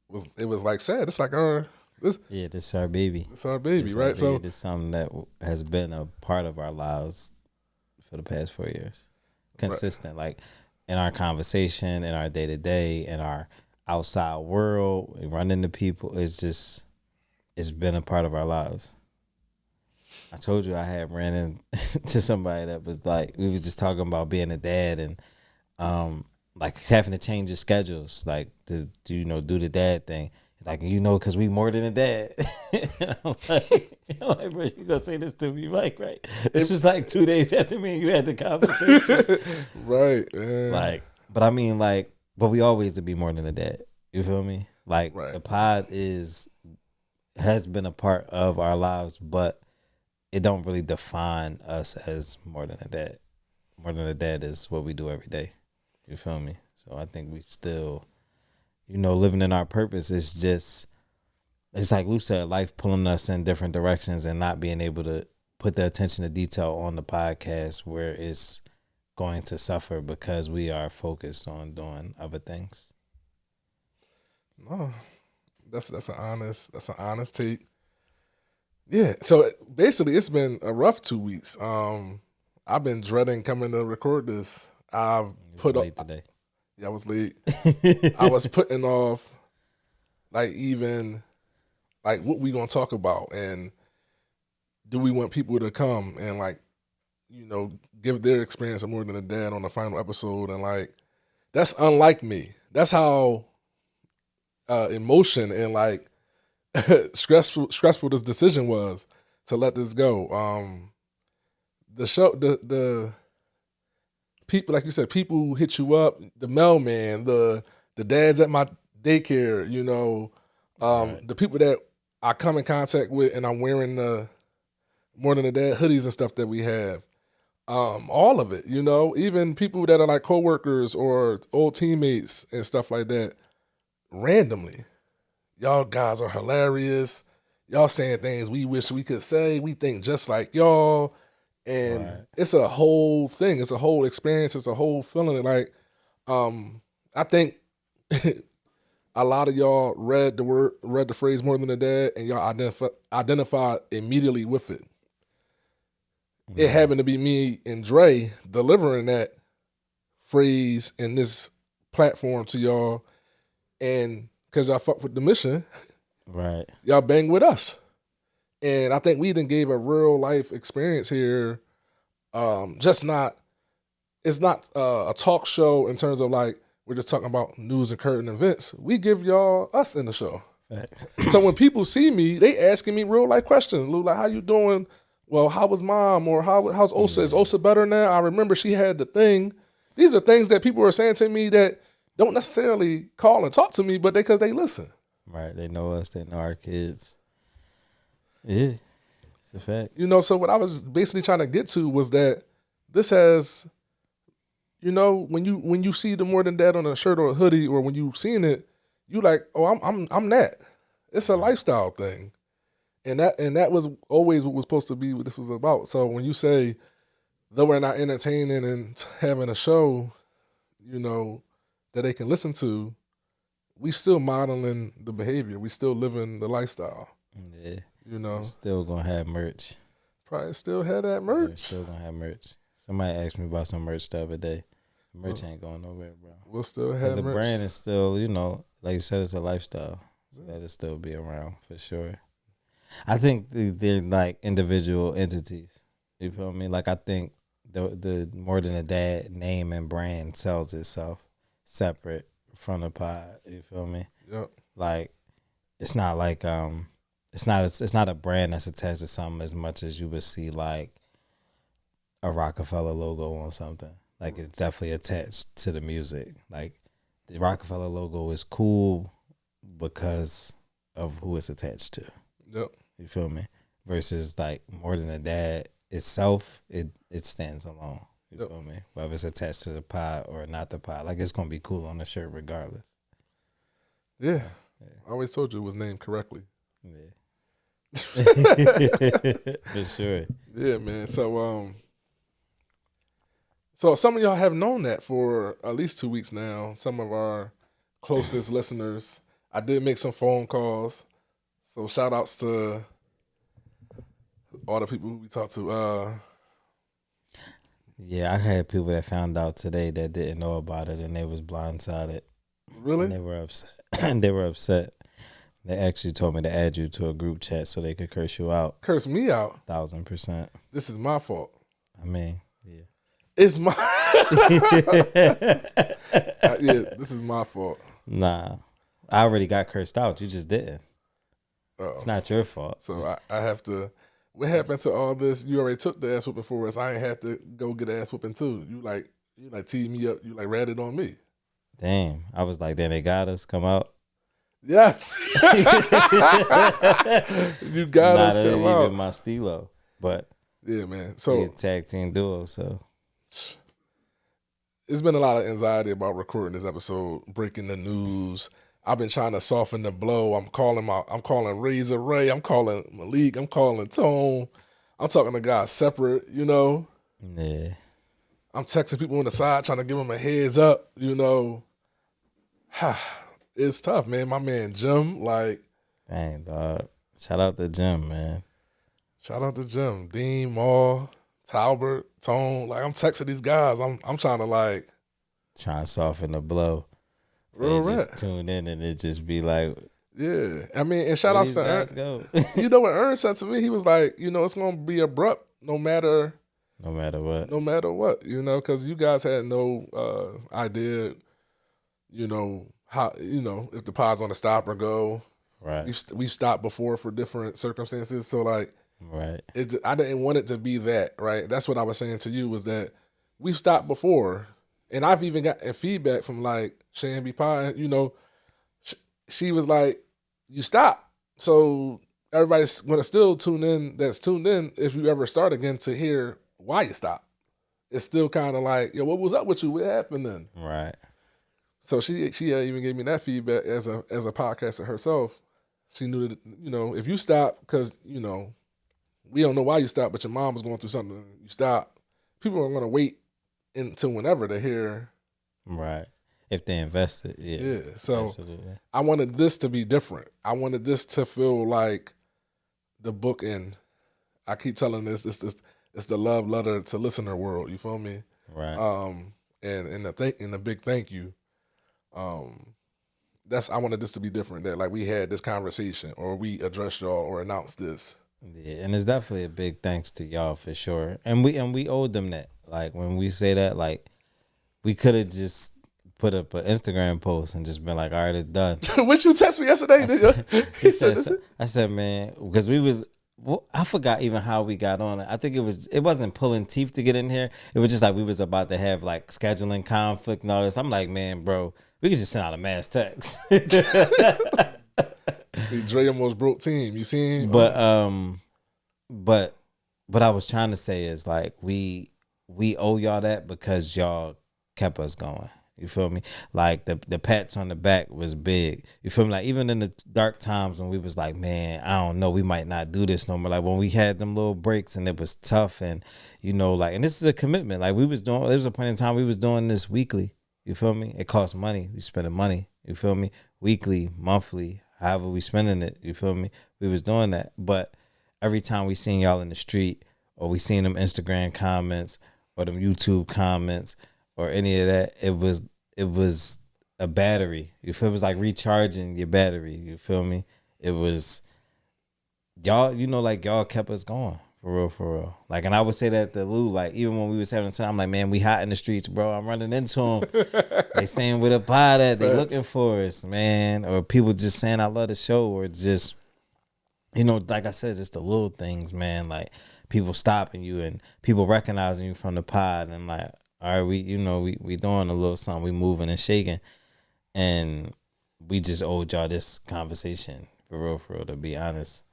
was like sad. It's like this is our baby. It's our baby, This right? So this is something that has been a part of our lives for the past 4 years, consistent, like in our conversation, in our day to day, in our outside world, running to people. It's been a part of our lives. I told you I had ran into somebody that was like, we was just talking about being a dad and like having to change your schedules, like to do the dad thing. Like, because we more than a dad. I'm like, bro, you gonna say this to me, Mike, right? This was like 2 days after me and you had the conversation. Right. Man. Like, but I mean, like, but we always to be more than a dad. You feel me? Like, the pod has been a part of our lives, but it don't really define us as more than a dad. More than a dad is what we do every day. You feel me? So I think we still, living in our purpose is just, it's like Lou said, life pulling us in different directions and not being able to put the attention to detail on the podcast where it's going to suffer because we are focused on doing other things. No, that's an honest take. Yeah, so basically it's been a rough 2 weeks. I've been dreading coming to record this. I've put late today. Yeah, I was late. I was putting off like what we gonna talk about, and do we want people to come and like, give their experience of More Than a Dad on the final episode, and like that's unlike me. That's how emotion and like stressful this decision was to let this go. The show, the people, like you said, people who hit you up, the mailman, the dads at my daycare, the people that I come in contact with, and I'm wearing the More Than a Dad hoodies and stuff that we have. All of it, even people that are like coworkers or old teammates and stuff like that, randomly. Y'all guys are hilarious. Y'all saying things we wish we could say. We think just like y'all. And it's a whole thing. It's a whole experience. It's a whole feeling. Like, I think a lot of y'all read the phrase More Than a Dad, and y'all identified immediately with it. Mm-hmm. It happened to be me and Dre delivering that phrase in this platform to y'all. And because y'all fuck with the mission, right? Y'all bang with us, and I think we done gave a real life experience here. It's not a talk show in terms of like we're just talking about news and current events. We give y'all us in the show. Thanks. So when people see me, they asking me real life questions. Lou, like, how you doing? Well, how was mom? Or how's Osa? Is Osa better now? I remember she had the thing. These are things that people are saying to me that don't necessarily call and talk to me, but because they listen. Right. They know us. They know our kids. Yeah. It's a fact. So what I was basically trying to get to was that this has, when you see the More Than Dad on a shirt or a hoodie, or when you've seen it, you like, oh, I'm that. It's a lifestyle thing. And that was always what was supposed to be what this was about. So when you say, though we're not entertaining and having a show, that they can listen to, we still modeling the behavior. We still living the lifestyle. Yeah. We're still gonna have merch. Probably still have that merch. We're still gonna have merch. Somebody asked me about some merch the other day. Merch ain't going nowhere, bro. We'll still have merch. The brand is still, like you said, it's a lifestyle. So that'll still be around for sure. I think they're like individual entities. You feel me? Like I think the More Than a Dad name and brand sells itself separate from the pod. You feel me? Yep. Like it's not like it's not a brand that's attached to something as much as you would see like a Rockefeller logo on something. Like it's definitely attached to the music. Like the Rockefeller logo is cool because of who it's attached to. Yep. You feel me? Versus like More Than a Dad itself, it stands alone. You feel me? Whether it's attached to the pod or not the pod. Like it's gonna be cool on the shirt regardless. Yeah. I always told you it was named correctly. Yeah. For sure. Yeah, man. So some of y'all have known that for at least 2 weeks now. Some of our closest listeners. I did make some phone calls. So shout outs to all the people who we talked to. Yeah, I had people that found out today that didn't know about it and they was blindsided. Really? And they were upset. They were upset. They actually told me to add you to a group chat so they could curse you out. Curse me out? 1,000%. This is my fault. I mean, yeah. It's my yeah, this is my fault. Nah. I already got cursed out. You just didn't. It's not your fault. So I have to. What happened to all this? You already took the ass whooping for us. I ain't had to go get ass whooping too. You like teed me up. You like ratted on me. Damn. I was like, then they got us. Come out. Yes. You got us. Not Come even out. my stilo. But yeah, man. So we a tag team duo. So it's been a lot of anxiety about recording this episode, breaking the news. I've been trying to soften the blow. I'm calling Razor Ray. I'm calling Malik. I'm calling Tone. I'm talking to guys separate, you know. Yeah. I'm texting people on the side trying to give them a heads up, you know. It's tough, man. My man Jim, like. Dang, dog. Shout out to Jim, man. Shout out to Jim. Dean, Maul, Talbert, Tone. Like, I'm texting these guys. I'm trying to, like. Trying to soften the blow. Real They rap. just tune in and it just be like. Yeah. I mean, and shout out to Ernst. You know what Ernst said to me? He was like, you know, it's going to be abrupt no matter what. No matter what, you know, because you guys had no idea, you know, how, you know, if the pod's on the stop or go. Right. We've stopped before for different circumstances. So, like, right. I didn't want it to be that, right? That's what I was saying to you was that we've stopped before. And I've even gotten feedback from, like, Shambi Pie, you know, she was like, you stop. So everybody's going to still tune in if you ever start again to hear why you stop. It's still kind of like, yo, what was up with you? What happened then? Right. So she even gave me that feedback as a podcaster herself. She knew that, you know, if you stop, because, you know, we don't know why you stopped, but your mom was going through something, you stop, people are going to wait until whenever to hear. Right. If they invested, yeah. Yeah. So absolutely. I wanted this to be different. I wanted this to feel like the book in. I keep telling this, it's the love letter to ListenerWorld. You feel me? Right. And the big thank you. I wanted this to be different. That like we had this conversation, or we addressed y'all, or announced this. Yeah, and it's definitely a big thanks to y'all for sure. And we owed them that. Like when we say that, like we could have just put up an Instagram post and just been like, all right, it's done. What you text me yesterday? I said, man, because we was. Well, I forgot even how we got on it. I think it wasn't pulling teeth to get in here. It was just like we was about to have like scheduling conflict and all this. I'm like, man, bro, we could just send out a mass text. See, Dre almost broke team. You seen? But what I was trying to say is like we owe y'all that because y'all kept us going. You feel me? Like the pats on the back was big. You feel me? Like even in the dark times when we was like, man, I don't know, we might not do this no more. Like when we had them little breaks and it was tough, and you know, like, and this is a commitment. Like there was a point in time we was doing this weekly. You feel me? It costs money. We spending money. You feel me? Weekly, monthly, however we spending it. You feel me? We was doing that. But every time we seen y'all in the street, or we seen them Instagram comments or them YouTube comments or any of that, it was a battery. You feel? It was like recharging your battery. You feel me? It was y'all, you know, like y'all kept us going for real. Like, and I would say that to Lou, like even when we was having time, I'm like, man, we hot in the streets, bro. I'm running into them. They saying with a pie that they looking for us, man. Or people just saying I love the show, or just, you know, like I said, just the little things, man. Like people stopping you and people recognizing you from the pod, and like, all right, we doing a little something, we moving and shaking, and we just owed y'all this conversation for real, to be honest,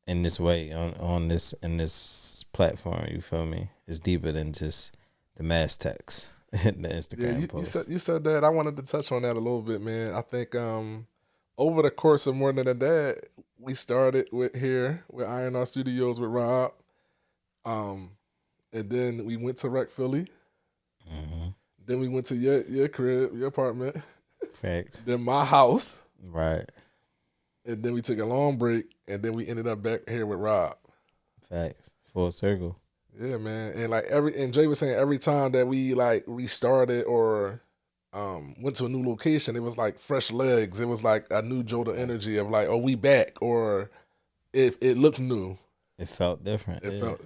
in this way, in this platform. You feel me? It's deeper than just the mass text, the Instagram post. You said that. I wanted to touch on that a little bit, man. I think over the course of More Than a Dad, we started with Iron On Studios with Rob. And then we went to Rec Philly. Then we went to your crib, your apartment. Facts. Then my house. Right. And then we took a long break, and then we ended up back here with Rob. Facts. Full circle. Yeah, man. And like and Jay was saying, every time that we like restarted or went to a new location, it was like fresh legs. It was like a new jolt of energy of like, oh, we back, or it looked new. It felt different. It felt,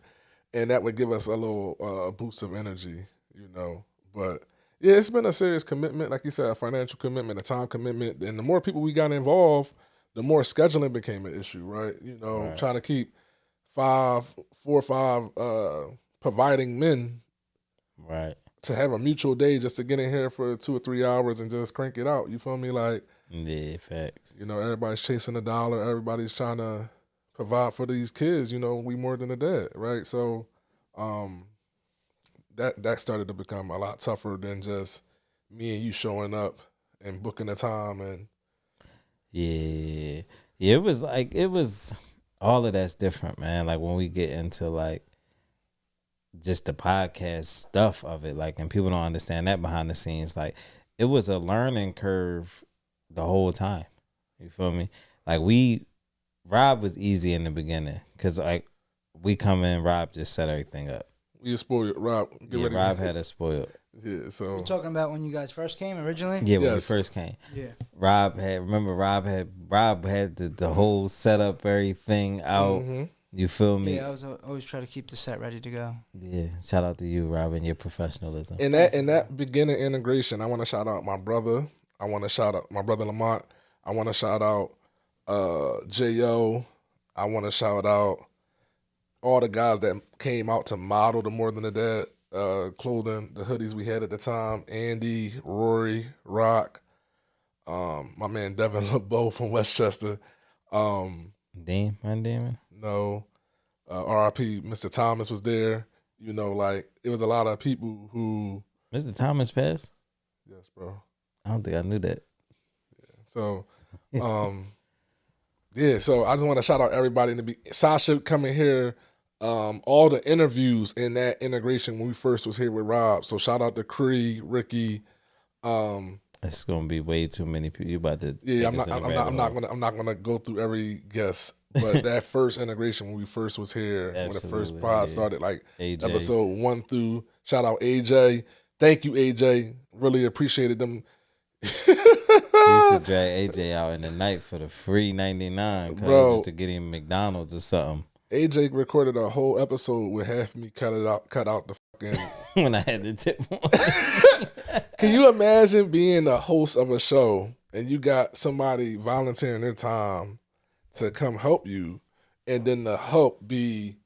and that would give us a little boost of energy, you know. But yeah, it's been a serious commitment, like you said, a financial commitment, a time commitment, and the more people we got involved, the more scheduling became an issue, right? You know, trying to keep 4 or 5 providing men, right, to have a mutual day just to get in here for 2 or 3 hours and just crank it out. You feel me? Like, yeah, facts. You know, everybody's chasing a dollar. Everybody's trying to provide for these kids. You know, we more than a dad, right? So, that started to become a lot tougher than just me and you showing up and booking a time and. Yeah, it was all of that's different, man. Like when we get into like just the podcast stuff of it, like, and people don't understand that behind the scenes, like it was a learning curve the whole time. You feel me? Like Rob was easy in the beginning because like we come in, Rob just set everything up. We spoiled Rob. Rob had us spoiled. Yeah, so you're talking about when you guys first came originally? Yeah, when we first came. Yeah. Rob had the whole setup, everything out. Mm-hmm. You feel me? Yeah, I was always try to keep the set ready to go. Yeah, shout out to you, Rob, and your professionalism. In that beginning integration, I want to shout out my brother. I want to shout out my brother Lamont. I want to shout out J.O. I want to shout out all the guys that came out to model the More Than a Dad clothing, the hoodies we had at the time. Andy, Rory, Rock, my man Devin LeBeau from Westchester. Damon? No. R.I.P. Mr. Thomas was there. You know, like, it was a lot of people who... Mr. Thomas passed? Yes, bro. I don't think I knew that. Yeah. So, yeah, so I just want to shout out everybody. Sasha coming here, all the interviews in that integration when we first was here with Rob. So shout out to Cree, Ricky. It's gonna be way too many people. You about to I'm not gonna go through every guest, but that first integration when we first was here, when the first pod started, like AJ. Episode 1 through. Shout out AJ. Thank you, AJ. Really appreciated them. We used to drag AJ out in the night for the free $99, bro, just to get him McDonald's or something. AJ recorded a whole episode with half me cut out the fucking when I had the tip on. Can you imagine being a host of a show and you got somebody volunteering their time to come help you, and then the help be,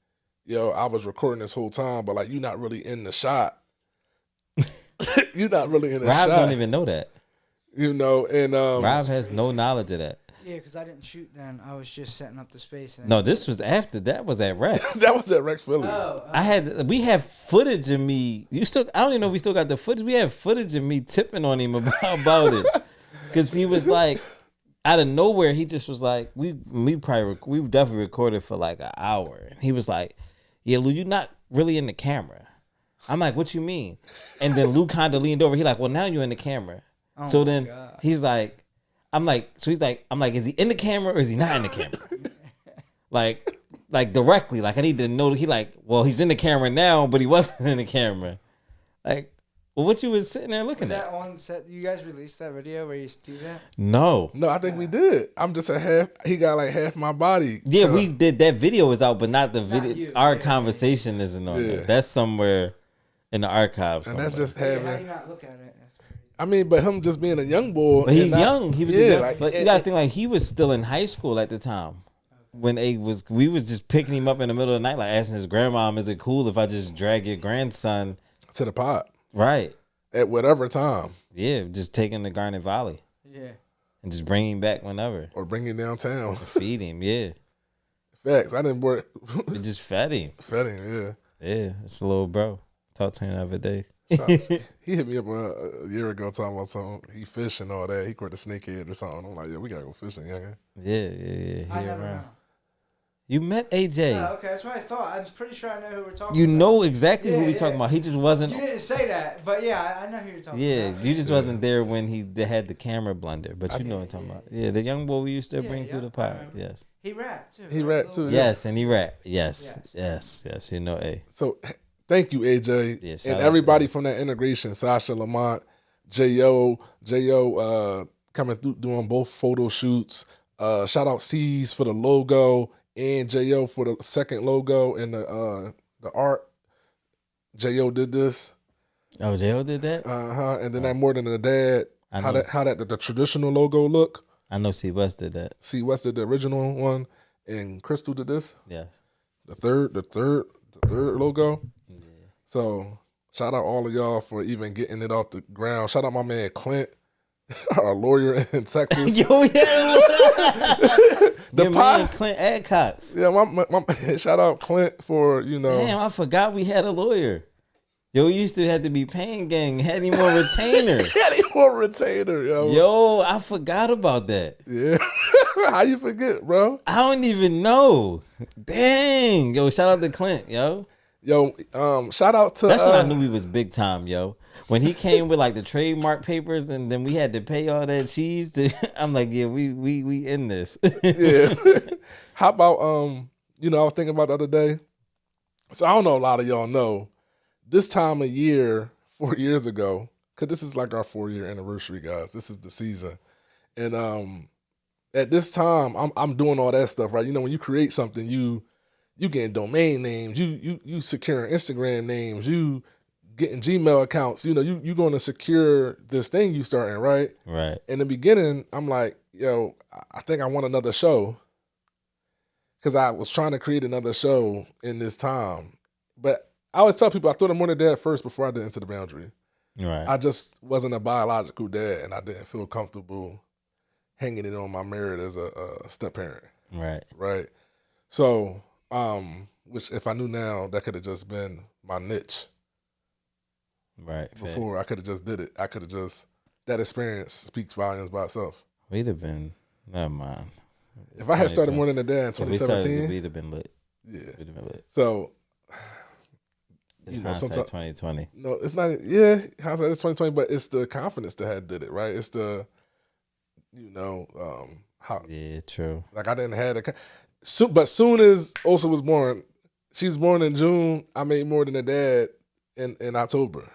I was recording this whole time, but like you're not really in the shot. You're not really in the shot. Rob don't even know that. You know, and Rob has no knowledge of that. Yeah, because I didn't shoot then. I was just setting up the space. No, this was after. That was at Rec. That was at Rec Philly. We have footage of me. I don't even know if we still got the footage. We have footage of me tipping on him about it. Because he was like, out of nowhere, he just was like, we definitely recorded for like an hour. And he was like, yeah, Lou, you're not really in the camera. I'm like, what you mean? And then Lou kind of leaned over. He like, well, now you're in the camera. Oh so then he's like, I'm like, is he in the camera or is he not in the camera? like directly. Like I need to know. He like, well, he's in the camera now, but he wasn't in the camera. Like, well, what you was sitting there looking at? Was that on set? You guys released that video where you do that? No, I think we did. I'm just a half. He got like half my body. Yeah, we did. That video is out, but not the video. Our conversation isn't on there. That's somewhere in the archives. And that's just having. How you not look at it? I mean, but him just being a young boy. But he's young. He was young. But you gotta think like he was still in high school at the time. When we was just picking him up in the middle of the night, like asking his grandma, is it cool if I just drag your grandson to the pod? Right. At whatever time. Yeah, just taking the Garnet Valley. Yeah. And just bring him back whenever. Or bring him downtown. Or feed him, yeah. Facts. I didn't work. We just fed him. Fed him, yeah. Yeah, it's a little bro. Talked to him the other day. He hit me up a year ago talking about something. He fish and all that. He caught a snakehead or something. I'm like, yeah, we gotta go fishing, young. Yeah. I never know. You met AJ. Yeah, okay, that's what I thought. I'm pretty sure I know who we're talking about. You know exactly who we're talking about. He just wasn't. You didn't say that, but yeah, I know who you're talking about. Yeah, you just wasn't there when they had the camera blunder, but you know what I'm talking about. Yeah, the young boy we used to bring through the pod. Yes. He rapped too. He rapped too. Yes, and he rapped. Yes. You know, So thank you, AJ, Yeah, and everybody from that integration. Sasha, Lamont, Jo, coming through doing both photo shoots. Shout out C's for the logo and Jo for the second logo and the art. Jo did this. Oh, Jo did that. And then that More Than a Dad. How that the traditional logo look. I know C West did that. C West did the original one, and Crystal did this. Yes. The third logo. Yeah. So shout out all of y'all for even getting it off the ground. Shout out my man Clint, our lawyer in Texas. Yo, yeah. The man Clint Adcox. Yeah, my shout out Clint for Damn, I forgot we had a lawyer. Yo, we used to have to be paying gang. Had any more retainer? Yo, I forgot about that. Yeah. How you forget, bro? I don't even know. Dang. Yo, shout out to Clint, yo. Yo, shout out to That's when I knew we was big time, yo. When he came with like the trademark papers and then we had to pay all that cheese I'm like, yeah, we in this. Yeah. How about I was thinking about the other day. So I don't know, a lot of y'all know. This time of year, 4 years ago, because this is like our 4-year anniversary, guys. This is the season. And at this time, I'm doing all that stuff, right? When you create something, you getting domain names, you securing Instagram names, you getting Gmail accounts, you going to secure this thing you starting, right? Right. In the beginning, I'm like, yo, I think I want another show. Because I was trying to create another show in this time. But I always tell people I thought I'm more than dad first before I did Into the Boundary. Right. I just wasn't a biological dad, and I didn't feel comfortable hanging it on my merit as a step parent. Right. Right. So, which if I knew now, that could have just been my niche. Right. Before I could have just did it. I could have just that experience speaks volumes by itself. We'd have been never mind. If I had started More Than a Dad in 2017, we'd have been lit. Yeah. We'd have been lit. So hindsight 2020. No, it's not. Yeah, hindsight is 2020, but it's the confidence that had did it, right? It's the, how. Yeah, true. Like I didn't have the. But soon as Osa was born, she was born in June. I made More Than a Dad in October.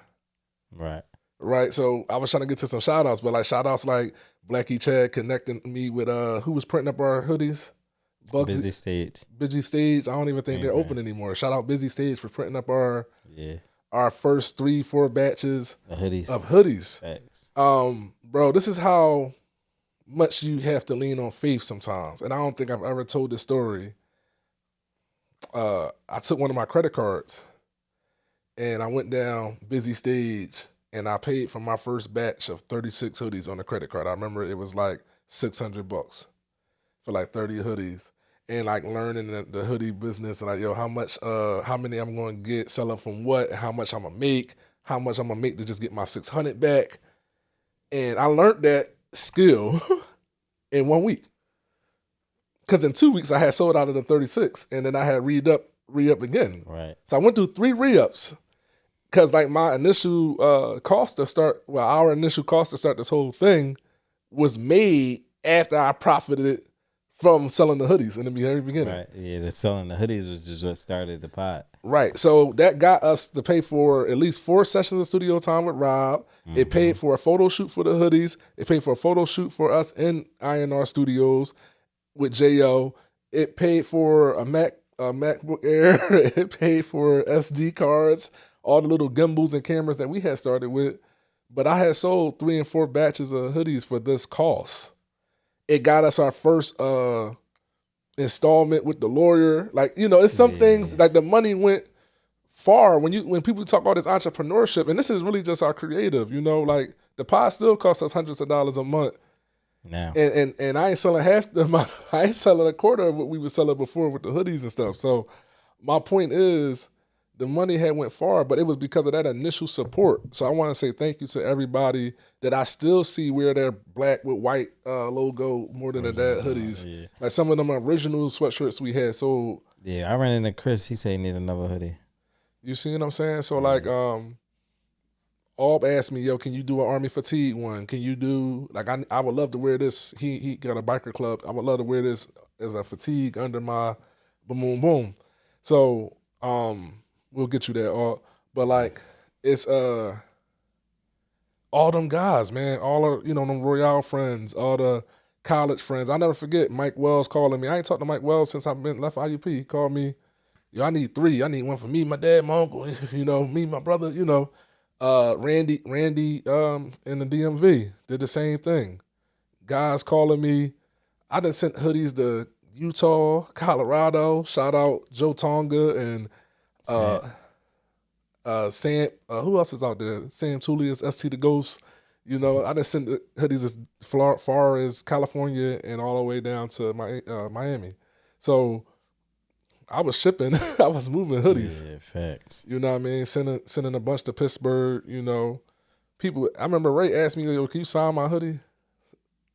Right. Right. So I was trying to get to some shout outs, but like shout outs like Blackie Chad connecting me with who was printing up our hoodies. Busy Stage. I don't even think they're open anymore. Shout out Busy Stage for printing up our first 3-4 batches of hoodies. Thanks. Bro, this is how much you have to lean on faith sometimes. And I don't think I've ever told this story. I took one of my credit cards and I went down Busy Stage and I paid for my first batch of 36 hoodies on the credit card. I remember it was like $600 for like 30 hoodies. And like learning the hoodie business and like, yo, how many I'm going to get, sell them from what, how much I'm going to make, to just get my 600 back. And I learned that skill in 1 week. Because in 2 weeks I had sold out of the 36 and then I had re-up again. Right. So I went through 3 re-ups because like my initial our initial cost to start this whole thing was made after I profited from selling the hoodies in the very beginning. Right. Yeah, the selling the hoodies was just what started the pot. Right. So that got us to pay for at least 4 sessions of studio time with Rob. Mm-hmm. It paid for a photo shoot for the hoodies. It paid for a photo shoot for us in INR Studios with Jo. It paid for a MacBook Air. It paid for SD cards, all the little gimbals and cameras that we had started with. But I had sold 3 and 4 batches of hoodies for this cost. It got us our first installment with the lawyer. Like, it's some things like the money went far when people talk all this entrepreneurship, and this is really just our creative, like the pod still costs us hundreds of dollars a month. Now. And I ain't selling I ain't selling a quarter of what we were selling before with the hoodies and stuff. So my point is the money had went far, but it was because of that initial support. So I want to say thank you to everybody that I still see wear their black with white logo More Than a Dad hoodies. Yeah. Like some of them original sweatshirts we had. So Yeah, I ran into Chris. He said he need another hoodie. you see what I'm saying? So like Alb asked me, yo, can you do an Army fatigue one? Can you do like I would love to wear this. He got a biker club. I would love to wear this as a fatigue under my boom boom boom. So we'll get you that. But like it's all them guys, man. All of them Royale friends, all the college friends. I never forget Mike Wells calling me. I ain't talked to Mike Wells since I've been left IUP. He called me, yo, I need 3. I need one for me, my dad, my uncle, me, my brother, Randy in the DMV did the same thing. Guys calling me. I done sent hoodies to Utah, Colorado. Shout out Joe Tonga and Sam. Who else is out there? Sam Tullius, ST the Ghost. I done sent hoodies as far as California and all the way down to Miami. So I was shipping. I was moving hoodies. Yeah, facts. You know what I mean? Sending a bunch to Pittsburgh. People. I remember Ray asked me, "Yo, can you sign my hoodie?"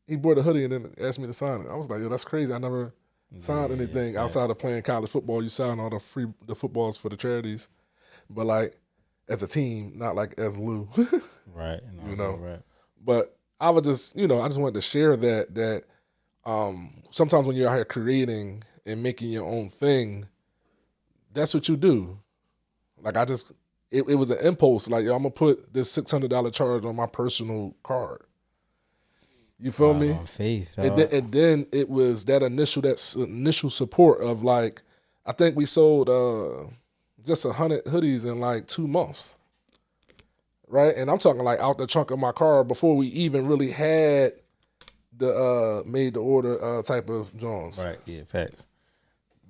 He bought a hoodie and then asked me to sign it. I was like, "Yo, that's crazy. I never signed anything outside of playing college football. You sign all the footballs for the charities, but like as a team, not like as Lou." Right. Right. But I was just, I just wanted to share that sometimes when you're out here creating and making your own thing, that's what you do. Like it was an impulse. Like, yo, I'm gonna put this $600 charge on my personal card. You feel me? On faith. And then it was that initial support of like, I think we sold just 100 hoodies in like 2 months. Right? And I'm talking like out the trunk of my car before we even really had the made to order type of Jones. Right, yeah, facts.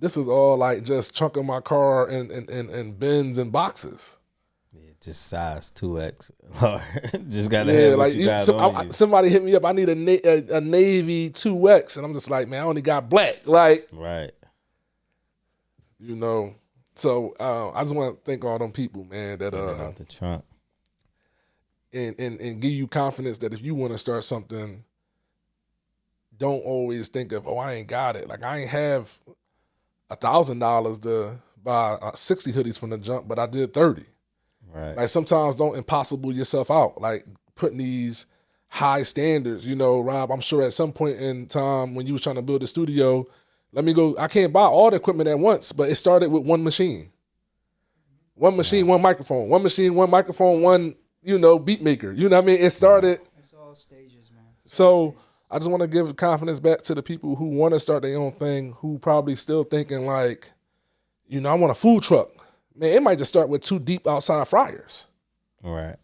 This was all like just trunk of my car and bins and boxes. Yeah, just size 2X. Just gotta have what you got on you. Somebody hit me up. I need a navy 2X, and I'm just like, man, I only got black. Like, right. So I just want to thank all them people, man, that out the trunk. And give you confidence that if you want to start something, don't always think of, I ain't got it. Like, I ain't have $1,000 to buy 60 hoodies from the jump, but I did 30. Right. Like, sometimes don't impossible yourself out. Like, putting these high standards. Rob, I'm sure at some point in time when you was trying to build a studio, I can't buy all the equipment at once, but it started with one machine. One machine, one microphone. One machine, one microphone, one beat maker. You know what I mean? It started. It's all stages, man. So I just want to give confidence back to the people who want to start their own thing, who probably still thinking like, I want a food truck. Man, it might just start with 2 deep outside fryers. Right.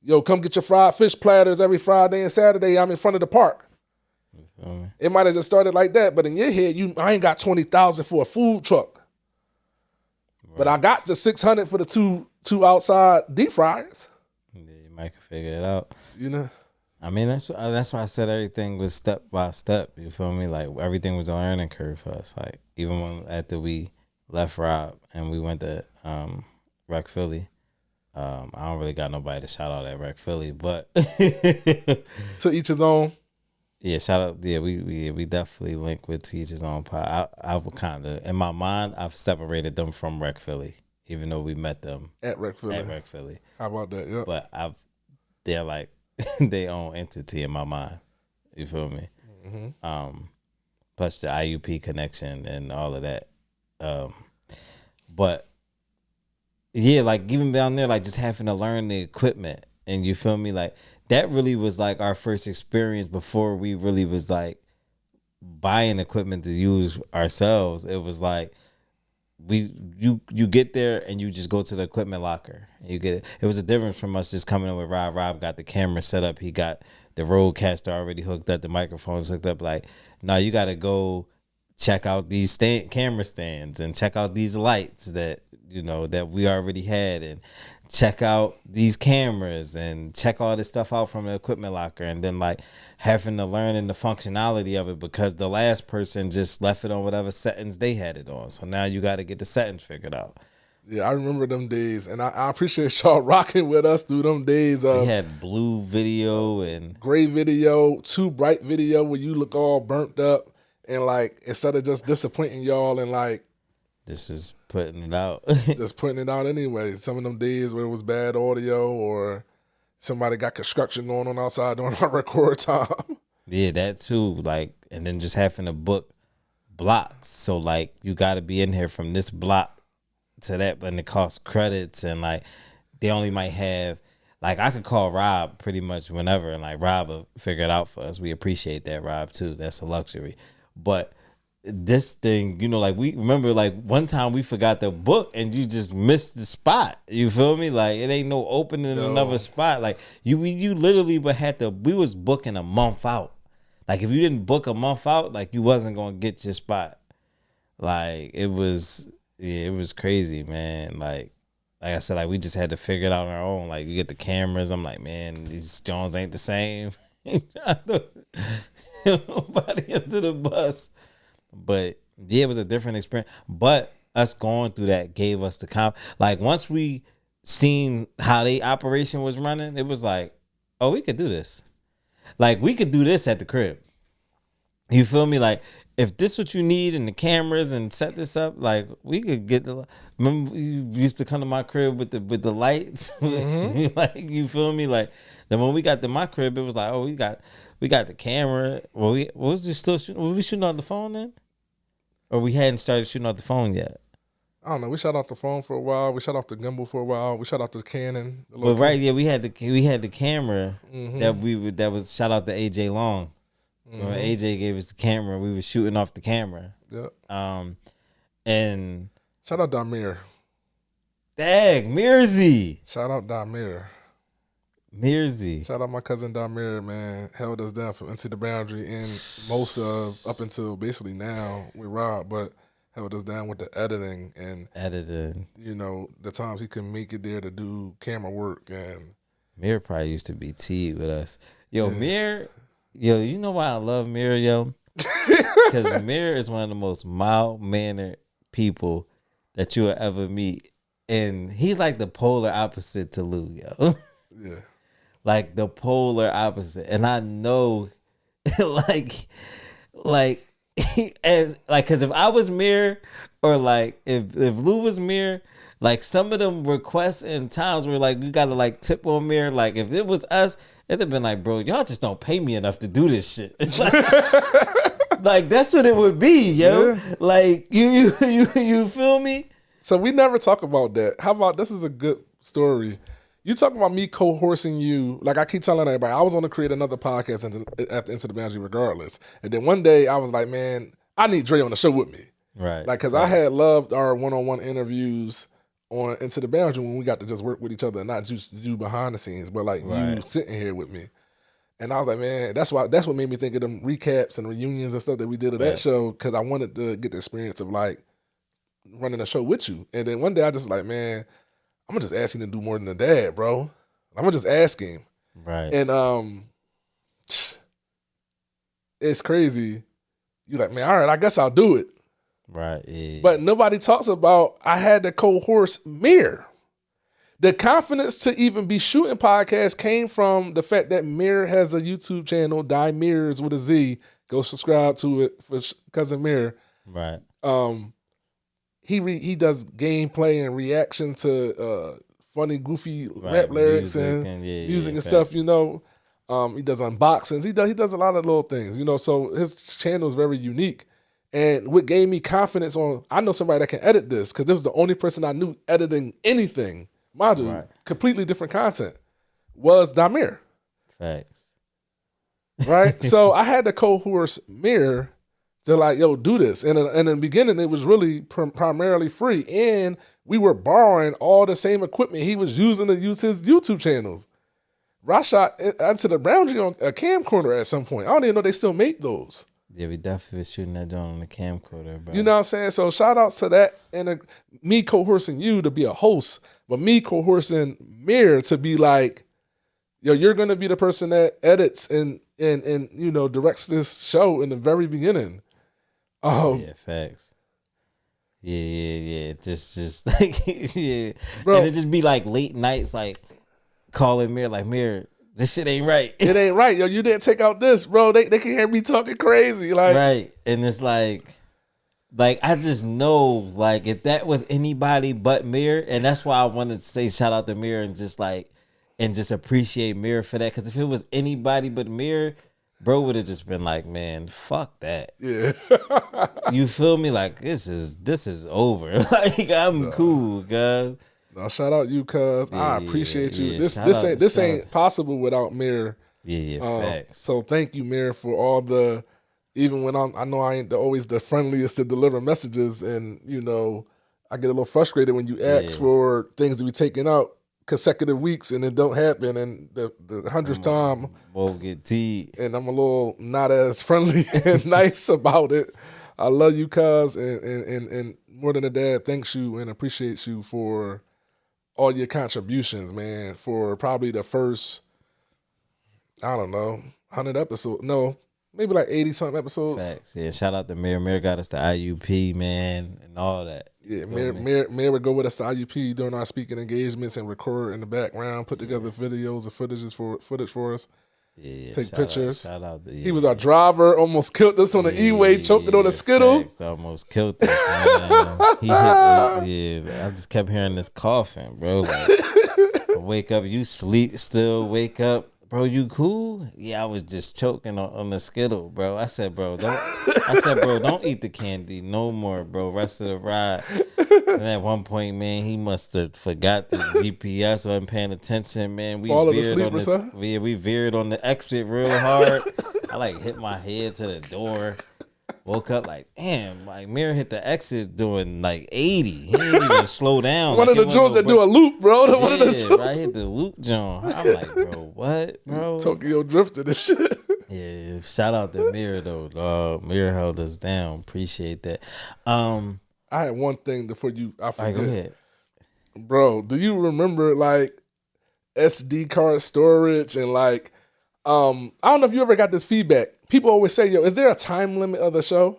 Yo, come get your fried fish platters every Friday and Saturday. I'm in front of the park. It might have just started like that, but in your head, I ain't got $20,000 for a food truck. Right. But I got the $600 for the two outside deep fryers. Yeah, you might figure it out. I mean, that's why I said everything was step by step. You feel me? Like, everything was a learning curve for us. Like, even after we left Rob and we went to Rec Philly, I don't really got nobody to shout out at Rec Philly, but to each his own. Yeah, shout out. Yeah, we definitely link with To Each His Own pod. I would kind of, in my mind, I've separated them from Rec Philly, even though we met them at Rec Philly. How about that? Yeah. But they're like their own entity in my mind. You feel me? Mm-hmm. Plus the IUP connection and all of that. But yeah, like even down there, like just having to learn the equipment, and you feel me, like. That really was like our first experience before we really was like buying equipment to use ourselves. It was like you get there and you just go to the equipment locker. You get it. It was a difference from us just coming in with Rob. Rob got the camera set up. He got the Rodecaster already hooked up. The microphones hooked up. Like, no, you got to go check out these camera stands and check out these lights that that we already had, and check out these cameras and check all this stuff out from the equipment locker, and then like having to learn in the functionality of it because the last person just left it on whatever settings they had it on. So now you got to get the settings figured out. Yeah, I remember them days, and I appreciate y'all rocking with us through them days. We had blue video and gray video, too bright video where you look all burnt up, and like instead of just disappointing y'all and like this is putting it out, just putting it out anyway. Some of them days where it was bad audio or somebody got construction going on outside during our record time. Yeah, that too. Like, and then just having to book blocks. So like you got to be in here from this block to that, and it costs credits, and like they only might have like I could call Rob pretty much whenever, and like Rob will figure it out for us. We appreciate that, Rob, too. That's a luxury. But this thing, you know, like we remember like one time we forgot the book and you just missed the spot. You feel me? Like it ain't no opening another spot. Like you literally would have to. We was booking a month out. Like if you didn't book a month out, like you wasn't gonna get your spot. Like it was crazy, man. Like I said, like we just had to figure it out on our own. Like you get the cameras. I'm like, man, these Jones ain't the same. Nobody under the bus. But yeah, it was a different experience. But us going through that gave us the like once we seen how the operation was running, it was like, oh, we could do this. Like we could do this at the crib. You feel me? Like if this what you need and the cameras and set this up, like we could get the. Remember you used to come to my crib with the lights. Mm-hmm. Like you feel me? Like then when we got to my crib, it was like, oh, we got the camera. Well, was we still shooting? Were we shooting on the phone then? Or we hadn't started shooting off the phone yet? I don't know. We shut off the phone for a while. We shut off the gimbal for a while. We shut off the Canon. But right, yeah, we had the camera Mm-hmm. that was shout out to AJ Long. Mm-hmm. When AJ gave us the camera, we were shooting off the camera. Yep. And shout out Damir. Dag Mirzi. Shout out Damir. Mirzi. Shout out my cousin Damir, man. Held us down from Into the Boundary and most of up until basically now with Rob, but held us down with the editing and you know, the times he couldn't make it there to do camera work. And Mir probably used to be T with us. Yo, yeah. Mir, yo, you know why I love Mir, yo? Because Mir is one of the most mild-mannered people that you will ever meet. And he's like the polar opposite to Lou, yo. Yeah. Like the polar opposite. And I know like as like because if I was Mir or like if Lou was Mir, like some of them requests and times where like you gotta like tip on Mir, like if it was us, it'd have been like, bro, y'all just don't pay me enough to do this shit. Like that's what it would be, yo. Yeah. Like you feel me? So we never talk about that. How about this is a good story. You talk about me co-horsing you. Like I keep telling everybody, I was going to create another podcast after Into the Boundary regardless. And then one day I was like, man, I need Dre on the show with me. Right. Like, because I had loved our one-on-one interviews on Into the Boundary when we got to just work with each other and not just do behind the scenes, but like you sitting here with me. And I was like, man, that's what made me think of them recaps and reunions and stuff that we did of that show, because I wanted to get the experience of like running a show with you. And then one day I just like, man, I'm gonna just ask him to do more than a dad, bro. I'm gonna just ask him. Right. And it's crazy. You like, man, all right, I guess I'll do it. Right. Yeah. But nobody talks about I had to co-horse Mir. The confidence to even be shooting podcasts came from the fact that Mir has a YouTube channel, Die Mirrors with a Z. Go subscribe to it for cousin Mir. Right. He does gameplay and reaction to funny, goofy rap lyrics and music and stuff, you know. He does unboxings. He does a lot of little things, you know. So his channel is very unique. And what gave me confidence on, I know somebody that can edit this, because this was the only person I knew editing anything, mind you, completely different content, was Damir. Facts. Right? So I had to co-horse Mir to like, yo, do this. And in the beginning, it was really primarily free. And we were borrowing all the same equipment he was using to use his YouTube channels. Rashad Into the Boundary on a camcorder at some point. I don't even know they still make those. Yeah, we definitely was shooting that joint on the camcorder, bro. You know what I'm saying? So shout outs to that, and me co-horsing you to be a host, but me co-horsing Mir to be like, yo, you're gonna be the person that edits and you know, directs this show in the very beginning. Yeah, facts. Yeah. Just like yeah, Bro. and it just be like late nights, like calling Mir, like Mir, this shit ain't right. It ain't right, yo. You didn't take out this, bro. They can hear me talking crazy, like Right, and it's like I just know, like if that was anybody but Mir, and that's why I wanted to say shout out to Mir and just appreciate Mir for that, because if it was anybody but Mir, bro would have just been like, man, fuck that. Yeah. You feel me? Like this is over. Like I'm cool, guys. No, shout out you, cuz. I appreciate you. yeah. This ain't possible without Mir. Yeah, facts. So thank you, Mir, for all the. Even when I know I ain't always the friendliest to deliver messages, and you know, I get a little frustrated when you ask for things to be taken out consecutive weeks and it don't happen, and the 100th time won't get tea, and I'm a little not as friendly and nice about it. I love you, cuz, and More Than a Dad thanks you and appreciates you for all your contributions, man. For probably the first, I don't know, 100 episodes. No, maybe like 80-something episodes. Facts. Yeah, shout out to Mir. Mir got us the IUP, man, and all that. Yeah, Mir would go with us to IUP during our speaking engagements and record in the background, put together videos and footage for us. Yeah, take pictures. Shout out. He was our driver, almost killed us on the E-way, choking on the Skittle. Facts, almost killed us, man. He hit I just kept hearing this coughing, bro. Like, I wake up, you sleep still, wake up. Bro, you cool? Yeah, I was just choking on the Skittle, bro. I said, bro, don't eat the candy no more, bro. Rest of the ride. And at one point, man, he must have forgot the GPS, wasn't paying attention, man. We veered on the exit real hard. I like hit my head to the door. Woke up like, damn, like Mir hit the exit doing like 80. He didn't even slow down. One of the joints that do a loop, bro. One of the joints. I hit the loop joint. I'm like, bro, what, bro? Tokyo drifted and shit. Yeah, shout out to Mir though, dog. Mir held us down. Appreciate that. I had one thing before I forget. All right, go ahead. Bro, do you remember like SD card storage and like I don't know if you ever got this feedback. People always say, yo, is there a time limit of the show?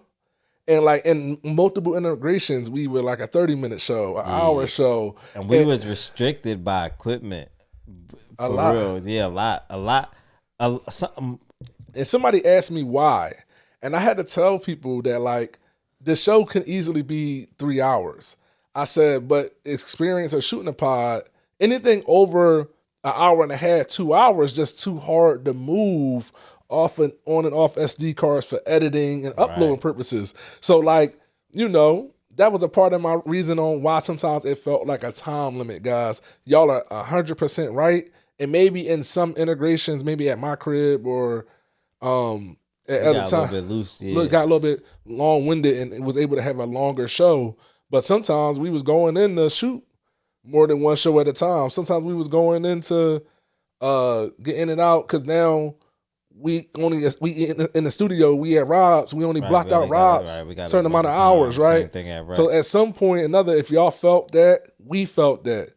And like in multiple integrations, we were like a 30-minute show, an hour show. And we was restricted by equipment. A lot. Real. Yeah, a lot. And somebody asked me why. And I had to tell people that like the show can easily be 3 hours. I said, but experience of shooting a pod, anything over an hour and a half, 2 hours, just too hard to move off and on and off SD cards for editing and uploading purposes. So like, you know, that was a part of my reason on why sometimes it felt like a time limit, guys. Y'all are 100% right. And maybe in some integrations, maybe at my crib or at other time, got a little bit long-winded and was able to have a longer show. But sometimes we was going in to shoot more than one show at a time. Sometimes we was going into get in and out because now we in the studio, we at Rob's, we only blocked out Rob's certain amount of hours, right? So at some point or another, if y'all felt that, we felt that.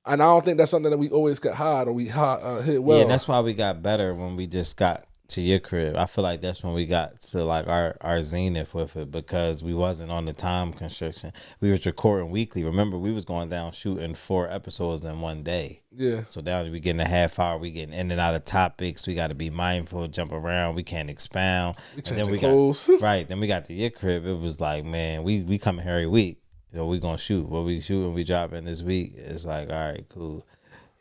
And I don't think that's something that we always could hide or we hit well. Yeah, that's why we got better when we just got to your crib. I feel like that's when we got to like our zenith with it because we wasn't on the time constriction. We was recording weekly. Remember, we was going down shooting 4 episodes in one day. Yeah. So down we getting a half hour. We getting in and out of topics. We got to be mindful, jump around. We can't expound. And then we got right. Then we got to your crib. It was like, man, we coming here every week. You know, we gonna shoot. What we shoot and we dropping this week. It's like, all right, cool.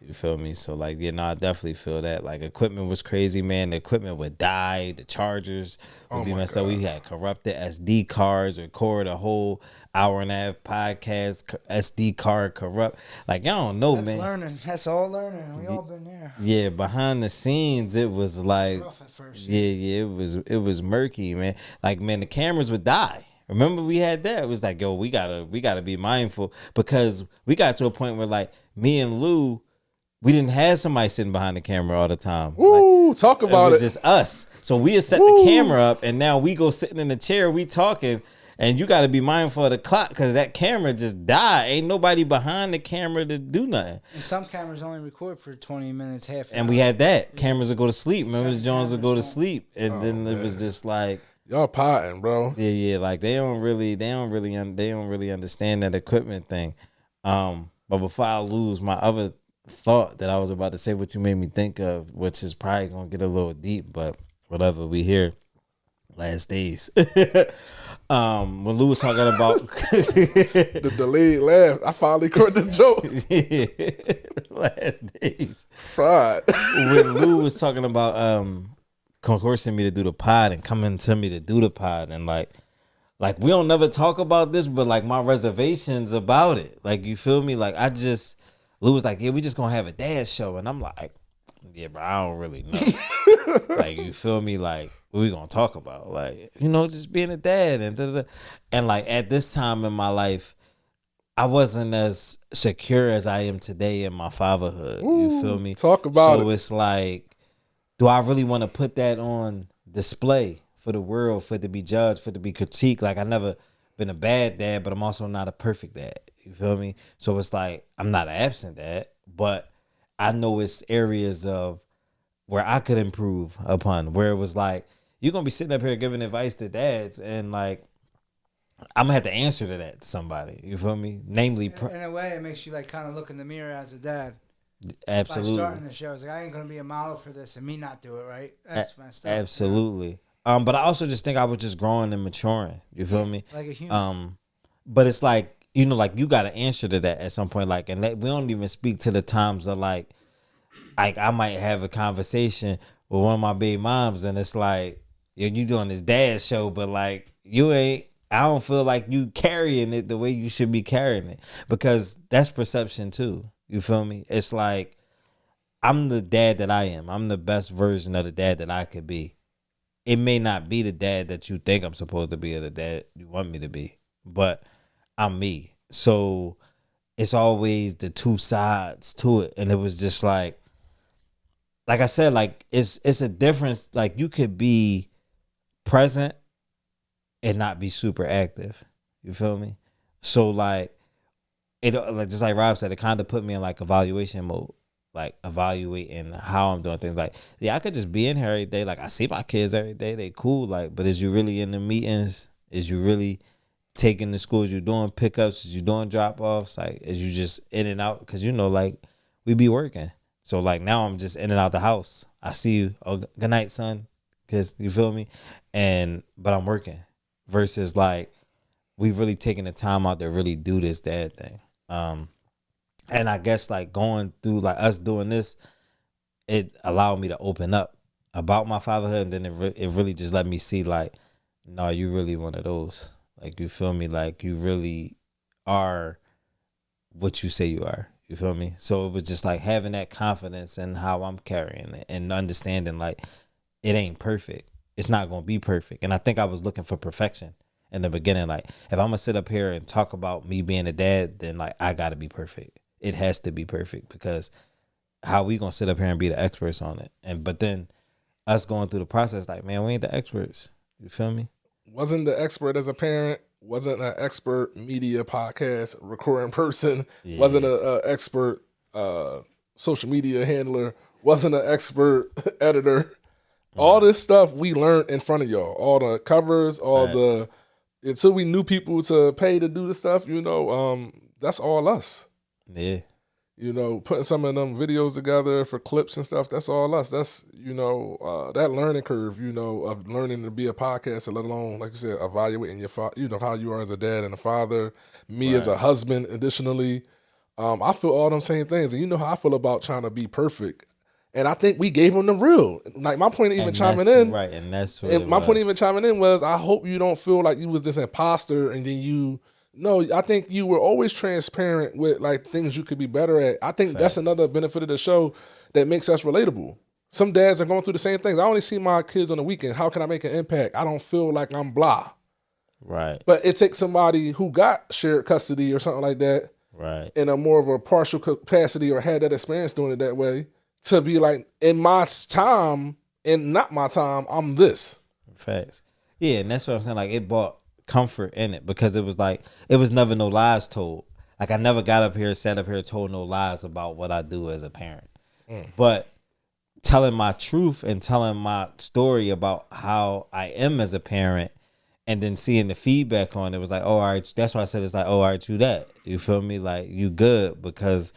You feel me? So like, yeah, no, I definitely feel that. Like equipment was crazy, man. The equipment would die. The chargers would be messed up. We had corrupted SD cards, record a whole hour and a half podcast, SD card corrupt. Like, y'all don't know, That's man. learning. That's all learning. We all been there. Yeah, behind the scenes, it was like, It's rough at first. Yeah, it was murky, man. Like, man, the cameras would die. Remember we had that? It was like, yo, we gotta be mindful because we got to a point where like me and Lou, we didn't have somebody sitting behind the camera all the time. Ooh, like, talk about it. It was just us. So we had set the camera up and now we go sitting in the chair, we talking, and you got to be mindful of the clock because that camera just died. Ain't nobody behind the camera to do nothing. And some cameras only record for 20 minutes, half an And hour. we had that. Cameras would go to sleep. Remember, Jones would go to sleep. And then it was just like... Y'all potting, bro. Yeah. Like they don't really understand that equipment thing. But before I lose my other thought that I was about to say, what you made me think of, which is probably gonna get a little deep, but whatever. We here. Last days. When Lou was talking about the delayed laugh, I finally caught the joke. Last days. Fried. When Lou was talking about concourse me to do the pod and coming to me to do the pod, and like we don't never talk about this, but like my reservations about it. Like, you feel me? Like, Lou was like, yeah, we just gonna have a dad show. And I'm like, yeah, bro, I don't really know. Like, you feel me? Like, what we gonna talk about? Like, just being a dad and like at this time in my life, I wasn't as secure as I am today in my fatherhood. Ooh, you feel me? Talk about it. So it's like, do I really want to put that on display for the world, for it to be judged, for it to be critiqued? Like, I never been a bad dad, but I'm also not a perfect dad. You feel me? So it's like, I'm not an absent dad, but I know it's areas of where I could improve upon, where it was like, you're going to be sitting up here giving advice to dads, and like, I'm going to have to answer to that to somebody. You feel me? Namely, in a way, it makes you like kind of look in the mirror as a dad. Absolutely. By starting the show, it's like, I ain't going to be a model for this and me not do it, right? That's messed up. Absolutely. But I also just think I was just growing and maturing. You feel me? Like a human. But it's like, like you got to answer to that at some point. Like, and we don't even speak to the times of like I might have a conversation with one of my baby moms, and it's like, you doing this dad show, but like I don't feel like you carrying it the way you should be carrying it, because that's perception too. You feel me? It's like, I'm the dad that I am. I'm the best version of the dad that I could be. It may not be the dad that you think I'm supposed to be, or the dad you want me to be, but I'm me. So it's always the two sides to it. And it was just like I said, like it's a difference. Like, you could be present and not be super active. You feel me? So like just like Rob said, it kind of put me in like evaluation mode, like evaluating how I'm doing things. Like, yeah, I could just be in here every day. Like, I see my kids every day, they cool. Like, but is you really in the meetings? Is you really taking the schools? You doing pickups? Is you doing drop offs? Like, is you just in and out? Because like we be working. So like now I'm just in and out the house. I see you. Oh, good night, son. Cause you feel me? But I'm working. Versus like, we've really taken the time out to really do this dad thing. And I guess like going through like us doing this, it allowed me to open up about my fatherhood. And then it really just let me see like, no, you really one of those. Like, you feel me? Like, you really are what you say you are. You feel me? So it was just like having that confidence in how I'm carrying it, and understanding like it ain't perfect. It's not going to be perfect. And I think I was looking for perfection in the beginning. Like, if I'm going to sit up here and talk about me being a dad, then like I got to be perfect. It has to be perfect, because how we going to sit up here and be the experts on it? But then us going through the process, like, man, we ain't the experts. You feel me? Wasn't the expert as a parent, wasn't an expert media podcast recording person, wasn't an expert social media handler, wasn't an expert editor. All this stuff we learned in front of y'all. All the covers, until we knew people to pay to do the stuff, that's all us. Yeah. Putting some of them videos together for clips and stuff, that's all us. That's, that learning curve, of learning to be a podcaster, let alone, like you said, evaluating your how you are as a dad and a father, me as a husband, additionally. I feel all them same things. And you know how I feel about trying to be perfect. And I think we gave them the real. Like, my point of even chiming in. Right, and that's what my point of even chiming in was, I hope you don't feel like you was this imposter and then no, I think you were always transparent with like things you could be better at. I think that's another benefit of the show that makes us relatable. Some dads are going through the same things. I only see my kids on the weekend. How can I make an impact? I don't feel like I'm blah. Right. But it takes somebody who got shared custody or something like that, right, in a more of a partial capacity, or had that experience doing it that way, to be like, in my time and not my time, I'm this. Facts. Yeah, and that's what I'm saying. Like, it brought comfort in it, because it was like, it was never no lies told. Like, I never got up here, sat up here, told no lies about what I do as a parent. But telling my truth and telling my story about how I am as a parent, and then seeing the feedback on it was like, oh, all right. That's why I said it's like, oh, all right, you that. You feel me? Like, you good, because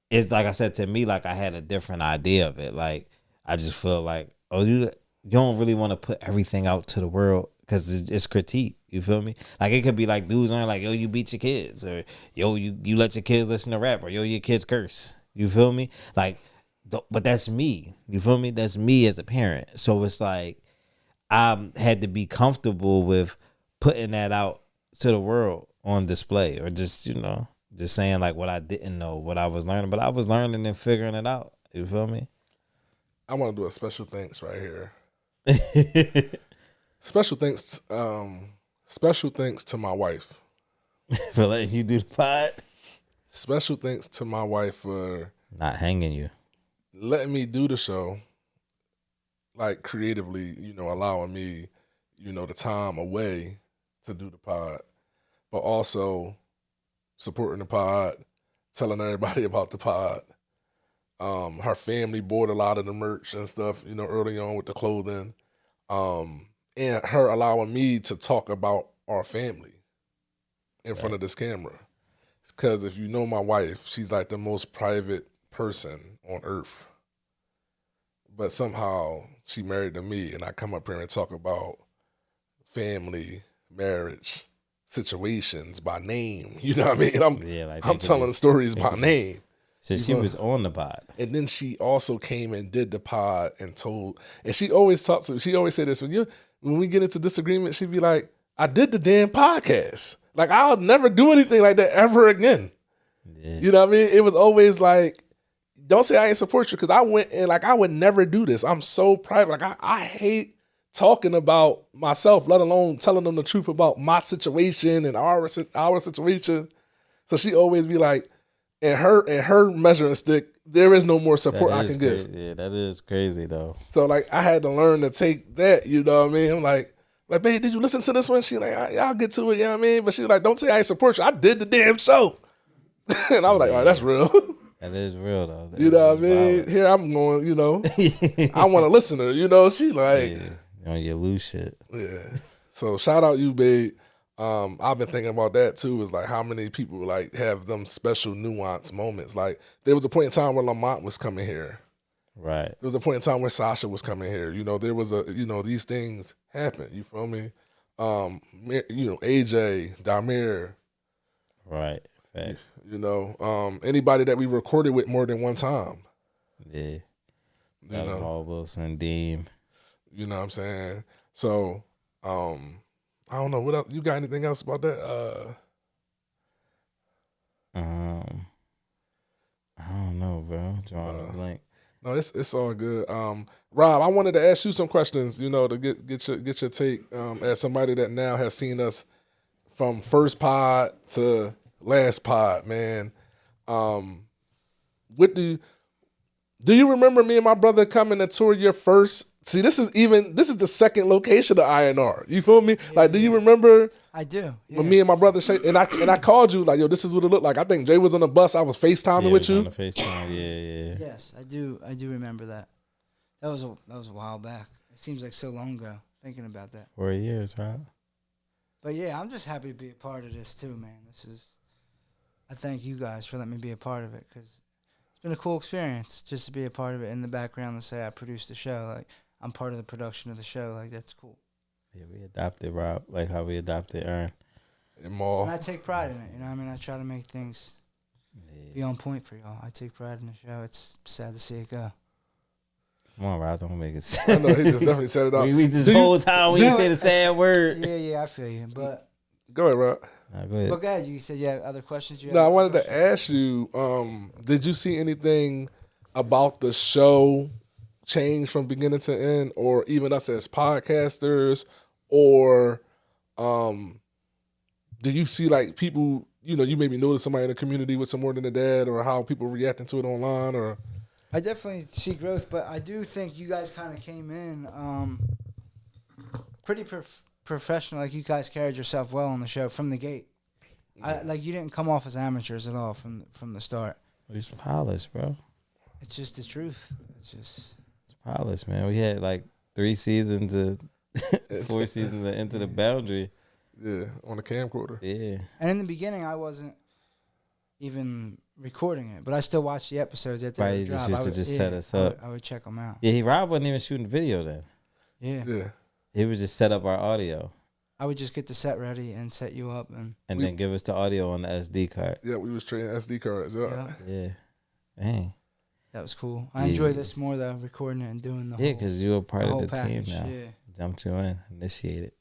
it's like I said, to me, like, I had a different idea of it. Like, I just feel like, oh, you don't really want to put everything out to the world because it's critique. You feel me? Like, it could be like dudes on like, yo, you beat your kids, or yo, you let your kids listen to rap, or yo, your kids curse. You feel me? Like, but that's me. You feel me? That's me as a parent. So it's like I had to be comfortable with putting that out to the world on display, or just, just saying like what I didn't know, what I was learning. But I was learning and figuring it out. You feel me? I want to do a special thanks right here. Special thanks to my wife for letting you do the pod. Special thanks to my wife for not hanging you, letting me do the show, like creatively, allowing me, the time away to do the pod, but also supporting the pod, telling everybody about the pod. Her family bought a lot of the merch and stuff, early on with the clothing. And her allowing me to talk about our family in front of this camera. Because if you know my wife, she's like the most private person on earth. But somehow she married to me, and I come up here and talk about family, marriage, situations by name. You know what I mean? I'm telling stories by name. So she was on the pod. And then she also came and did the pod and she always talks to me. She always say this, when we get into disagreement, she'd be like, I did the damn podcast. Like, I'll never do anything like that ever again. Yeah. You know what I mean? It was always like, don't say I ain't support you, because I went and like, I would never do this. I'm so private. Like, I hate talking about myself, let alone telling them the truth about my situation and our situation. So she always be like, and her measuring stick, there is no more support I can give. Yeah, that is crazy though. So like, I had to learn to take that. You know what I mean? I'm like, babe, did you listen to this one? She like, I'll get to it. You know what I mean? But she's like, don't say I ain't support you. I did the damn show. And I was like, all right, that's real. That is real though. You know what I mean? Wild. Here I'm going. I want a listener. She like, you lose shit. Yeah. So shout out you, babe. I've been thinking about that too, is like how many people like have them special nuanced moments. Like, there was a point in time where Lamont was coming here. Right. There was a point in time where Sasha was coming here. There was these things happen. You feel me? AJ, Damir. Right. Facts. Anybody that we recorded with more than one time. Yeah. Paul Wilson, Deem. You know what I'm saying? So, I don't know. What else? You got anything else about that? I don't know, bro. Drawing a blank. No, it's all good. Rob, I wanted to ask you some questions. To get your take as somebody that now has seen us from first pod to last pod, man. What do you remember me and my brother coming to tour your first? See, this is the second location of INR. You feel me? Yeah, like, do you remember? I do. Yeah. When me and my brother and I called you like, yo, this is what it looked like. I think Jay was on the bus. I was FaceTiming with you. On the FaceTime, yeah. Yes, I do remember that. That was a while back. It seems like so long ago. Thinking about that. 4 years, right? But yeah, I'm just happy to be a part of this too, man. I thank you guys for letting me be a part of it, because it's been a cool experience just to be a part of it in the background and say I produced the show. Like, I'm part of the production of the show. Like, that's cool. Yeah, we adopted Rob, like how we adopted Aaron. And Maul. And I take pride in it. You know what I mean? I try to make things be on point for y'all. I take pride in the show. It's sad to see it go. Come on, Rob, don't make it sad. I know, he just definitely said it out. We this whole time when you say the sad word. Yeah, I feel you. But go ahead, Rob. Go ahead. But go ahead. You said you have other questions? No, I wanted to ask you, did you see anything about the show change from beginning to end, or even us as podcasters, or do you see like people, you maybe notice somebody in the community with some More Than a Dad, or how people reacting to it online? Or I definitely see growth, but I do think you guys kind of came in pretty professional. Like, you guys carried yourself well on the show from the gate. You didn't come off as amateurs at all from the start. We some hollers, bro. It's just the truth. It's just polished, man. We had like 3 seasons of 4 seasons of Into the Boundary. Yeah, on the camcorder. Yeah. And in the beginning, I wasn't even recording it, but I still watched the episodes after Right, they he just dropped. used to just set us up. I would check them out. Yeah, Rob wasn't even shooting video then. Yeah. He would just set up our audio. I would just get the set ready and set you up, and then give us the audio on the SD card. Yeah, we was trading SD cards. Yeah. Dang. That was cool. I enjoy this more though, recording it and doing the whole. Yeah, because you're a part of the package. team now. Yeah. Jumped you in, initiated.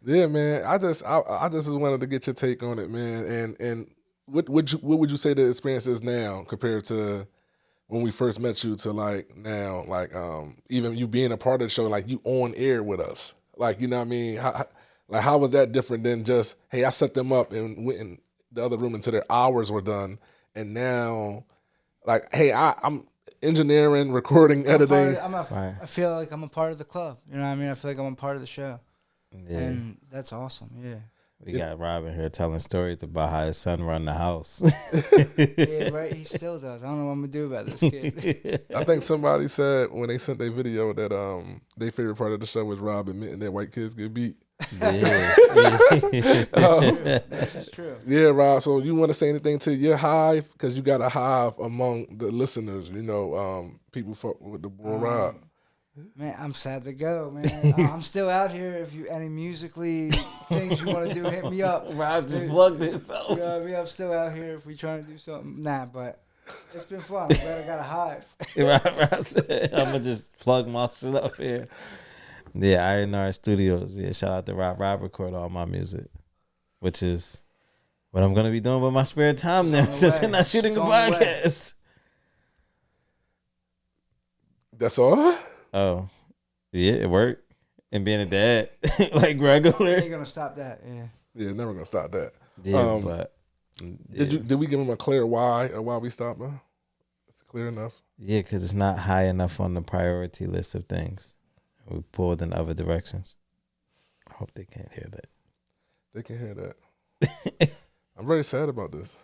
Yeah, man. I just wanted to get your take on it, man. And what would you say the experience is now compared to when we first met you to like now? Like even you being a part of the show, like you on air with us. Like, you know what I mean? How was that different than just, hey, I set them up and went in the other room until their hours were done, and now, like, hey, I'm engineering, recording, editing. I feel like I'm a part of the club. You know what I mean? I feel like I'm a part of the show. Yeah. And that's awesome. Yeah. We got Robin here telling stories about how his son run the house. Yeah, right. He still does. I don't know what I'm gonna do about this kid. I think somebody said when they sent their video that their favorite part of the show was Rob admitting that white kids get beat. Yeah. That's just true. Yeah, Rob. So you want to say anything to your hive? Because you got a hive among the listeners. You know, people fuck with the boy Rob. Man, I'm sad to go, man. I'm still out here. If you any musically things you want to do, hit me up. Rob just plugged himself. You know what I mean? I'm still out here if we trying to do something. Nah, but it's been fun. I'm glad I got a hive. Rob said, I'm going to just plug my shit up here. Yeah, INR Studios. Yeah, shout out to Rob. Rob record all my music, which is what I'm going to be doing with my spare time now since I'm not shooting the podcast. That's all? Oh, yeah, it worked. And being a dad, like regular. Ain't gonna stop that, yeah. Yeah, never gonna stop that. Yeah, but did we give him a clear why or why we stopped? It's clear enough. Yeah, because it's not high enough on the priority list of things. We pulled in other directions. I hope they can't hear that. They can hear that. I'm very sad about this.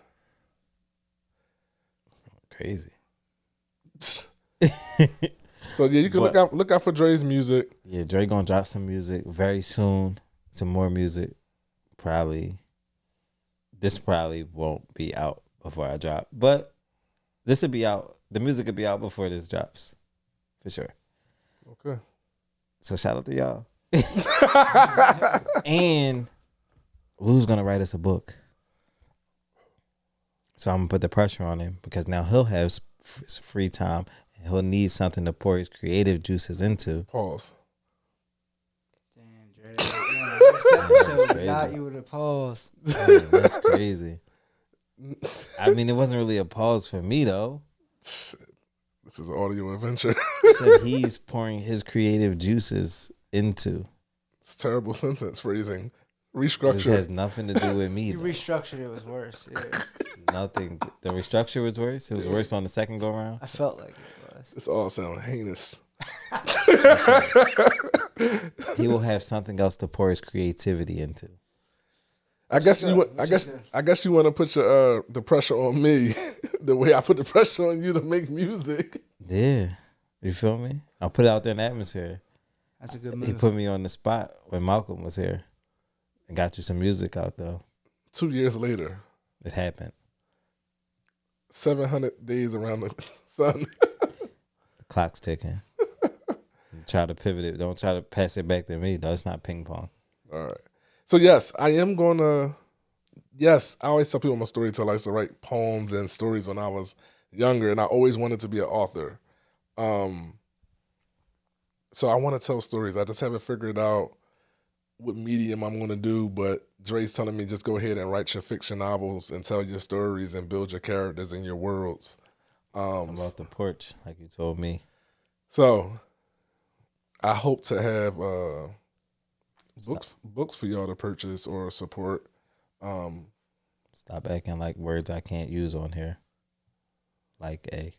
Crazy. So yeah, you can look out for Dre's music. Yeah, Dre gonna drop some music very soon. Some more music. This probably won't be out before I drop, but this will be out. The music will be out before this drops, for sure. Okay. So shout out to y'all. And Lou's gonna write us a book, so I'm gonna put the pressure on him because now he'll have free time. He'll need something to pour his creative juices into. Pause. Damn, Dre. Next episode, we got you with a pause. Oh, that's crazy. I mean, it wasn't really a pause for me, though. This is an audio adventure. He said he's pouring his creative juices into. It's a terrible sentence phrasing. Restructure. This has nothing to do with me. You restructured it was worse. Yeah. Nothing. The restructure was worse. It was worse on the second go round. I felt like it was. This all sounds heinous. He will have something else to pour his creativity into. I guess you want to put your the pressure on me the way I put the pressure on you to make music. Yeah, you feel me? I'll put it out there in the atmosphere. That's a good move. He put me on the spot when Malcolm was here and got you some music out though. 2 years later, it happened. 700 days around the sun. The clock's ticking. Try to pivot it. Don't try to pass it back to me. No, it's not ping pong. All right. So yes, I am gonna. Yes, I always tell people I'm a storyteller. I used to write poems and stories when I was younger, and I always wanted to be an author. So I want to tell stories. I just haven't figured out what medium I'm going to do, but Dre's telling me just go ahead and write your fiction novels and tell your stories and build your characters and your worlds. About the porch, like you told me. So I hope to have books for y'all to purchase or support. Stop acting like words I can't use on here. Like a.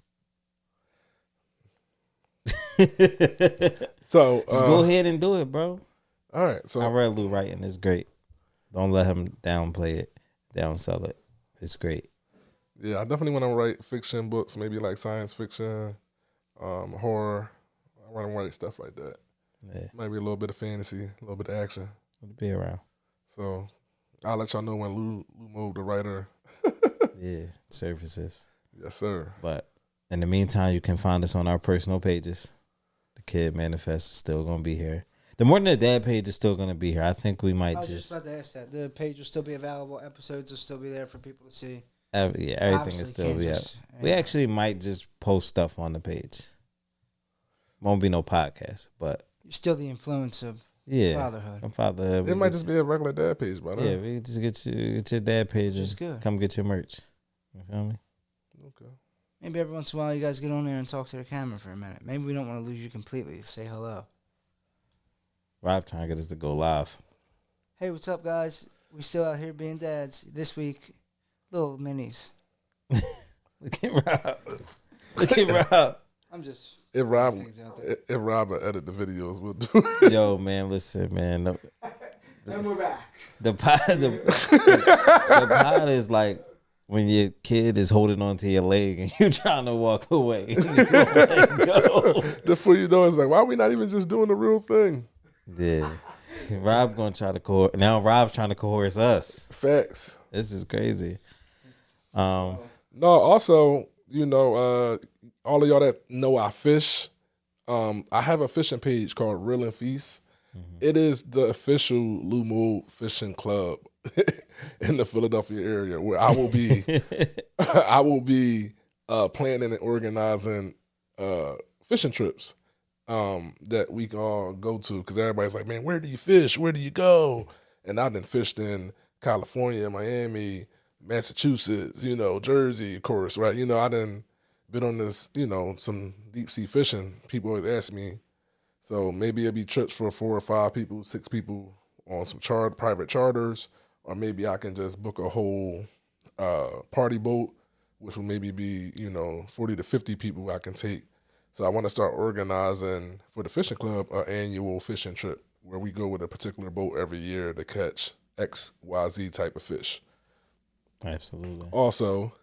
So just go ahead and do it, bro. All right. So I read Lou writing is great. Don't let him downplay it, downsell it. It's great. Yeah, I definitely want to write fiction books, maybe like science fiction, horror. I want to write stuff like that. Yeah. Maybe a little bit of fantasy, a little bit of action. It'll be around. So I'll let y'all know when Lou Mode, the writer. Yeah, services. Yes, sir. But in the meantime, you can find us on our personal pages. The Kid Manifest is still going to be here. The More Than a Dad page is still going to be here. I think we might I was just about to ask that. The page will still be available. Episodes will still be there for people to see. Yeah, everything will still be up. We actually might just post stuff on the page. Won't be no podcast, but You're still the influence of fatherhood. Some fatherhood. It might just be a regular dad page, but yeah, we just get your dad page and good. come get your merch. You feel me? Okay. Maybe every once in a while you guys get on there and talk to the camera for a minute. Maybe we don't want to lose you completely. Say hello. Rob trying to get us to go live. Hey, what's up, guys? We still out here being dads. This week, little minis. Look at Rob. Look at Rob. I'm just... If Rob will edit the videos, we'll do it. Yo, man, listen, man. And we're back. The pod is like when your kid is holding onto your leg and you trying to walk away. And you don't let go. Before you know, it's like, why are we not even just doing the real thing? Yeah. Rob gonna try to now Rob's trying to coerce us. Facts. This is crazy. No, also, all of y'all that know I fish, I have a fishing page called Real and Feast. Mm-hmm. It is the official Lou Mode fishing club in the Philadelphia area where I will be planning and organizing fishing trips that we can all go to, because everybody's like, man, where do you fish? Where do you go? And I've been fished in California, Miami, Massachusetts, Jersey, of course, right? I done been on this, some deep sea fishing. People always ask me. So maybe it'll be trips for 4 or 5 people, 6 people on some private charters, or maybe I can just book a whole party boat, which will maybe be, 40 to 50 people I can take. So I want to start organizing for the fishing club an annual fishing trip where we go with a particular boat every year to catch X, Y, Z type of fish. Absolutely. Also,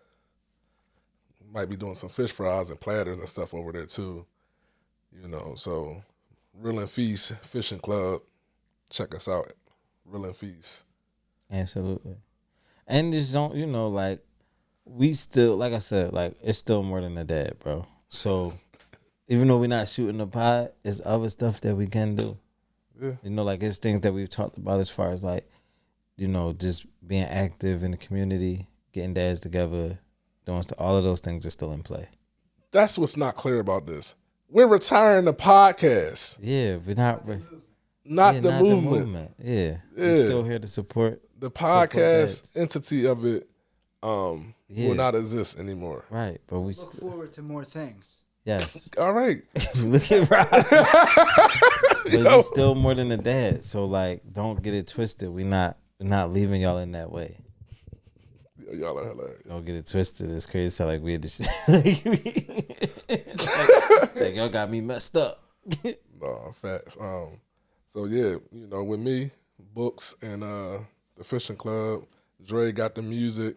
might be doing some fish fries and platters and stuff over there too. So Real and Feast Fishing Club. Check us out. Real and Feast. Absolutely. And just don't, we still, like I said, it's still More Than a Dad, bro. So even though we're not shooting the pod, it's other stuff that we can do. Yeah. It's things that we've talked about as far as just being active in the community, getting dads together, doing stuff. All of those things are still in play. That's what's not clear about this. We're retiring the podcast. Yeah, we're not the movement. Yeah. We're still here to support the podcast entity of it. Will not exist anymore. Right, but we look forward to more things. Yes. All right. Look at Rob. But we still More Than a Dad. So don't get it twisted. We're not leaving y'all in that way. Y'all are hilarious. Don't get it twisted. It's crazy. Sound like we had this shit. Y'all got me messed up. No, facts. So yeah, with me, books and the fishing club. Dre got the music.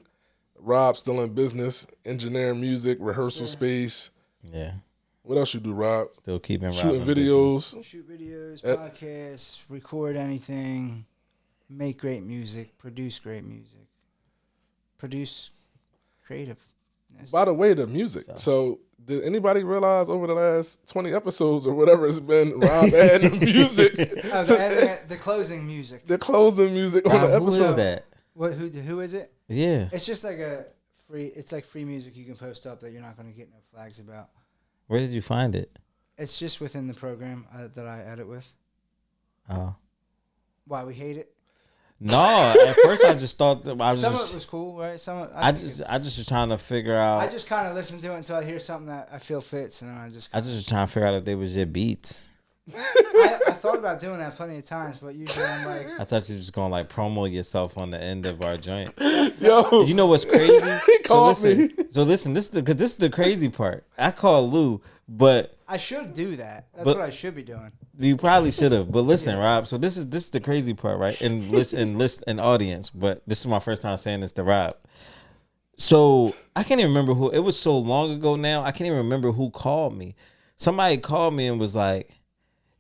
Rob still in business, engineering music, rehearsal space. Yeah. What else you do, Rob? Still keeping shooting videos. Shoot videos, podcasts, record anything, make great music, produce great music. Produce creative. By the way, the music. So did anybody realize over the last 20 episodes or whatever it's been, Rob adding the music? The closing music. The closing music on the episode. Who is that? Who is it? Yeah. It's just like free music you can post up that you're not going to get no flags about. Where did you find it? It's just within the program that I edit with. Oh. Why, we hate it? No, at first I just thought some of it was cool, right? I just was trying to figure out. I just kind of listen to it until I hear something that I feel fits, and then I just was trying to figure out if they was your beats. I thought about doing that plenty of times, but usually I'm like, I thought you was just gonna promo yourself on the end of our joint. Yo, you know what's crazy? He called me. So listen, this is the crazy part. I call Lou, but I should do that. That's what I should be doing. You probably should have. But listen, Rob. So this is the crazy part, right? And listen, audience. But this is my first time saying this to Rob. So I can't even remember who. It was so long ago now. I can't even remember who called me. somebody called me and was like,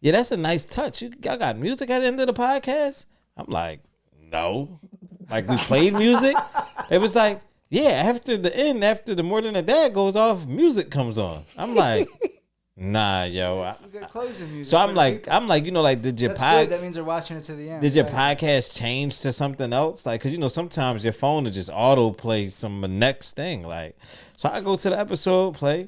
yeah, that's a nice touch. Y'all got music at the end of the podcast? I'm like, no. Like, we played music? It was like, yeah, after the More Than a Dad goes off, music comes on. I'm like, nah, yo. Closing music. So I'm like, you know, like, did your That's good. That means they're watching it to the end. Did your podcast change to something else? Like, cause you know, sometimes your phone will just auto play some next thing. Like, so I go to the episode, play.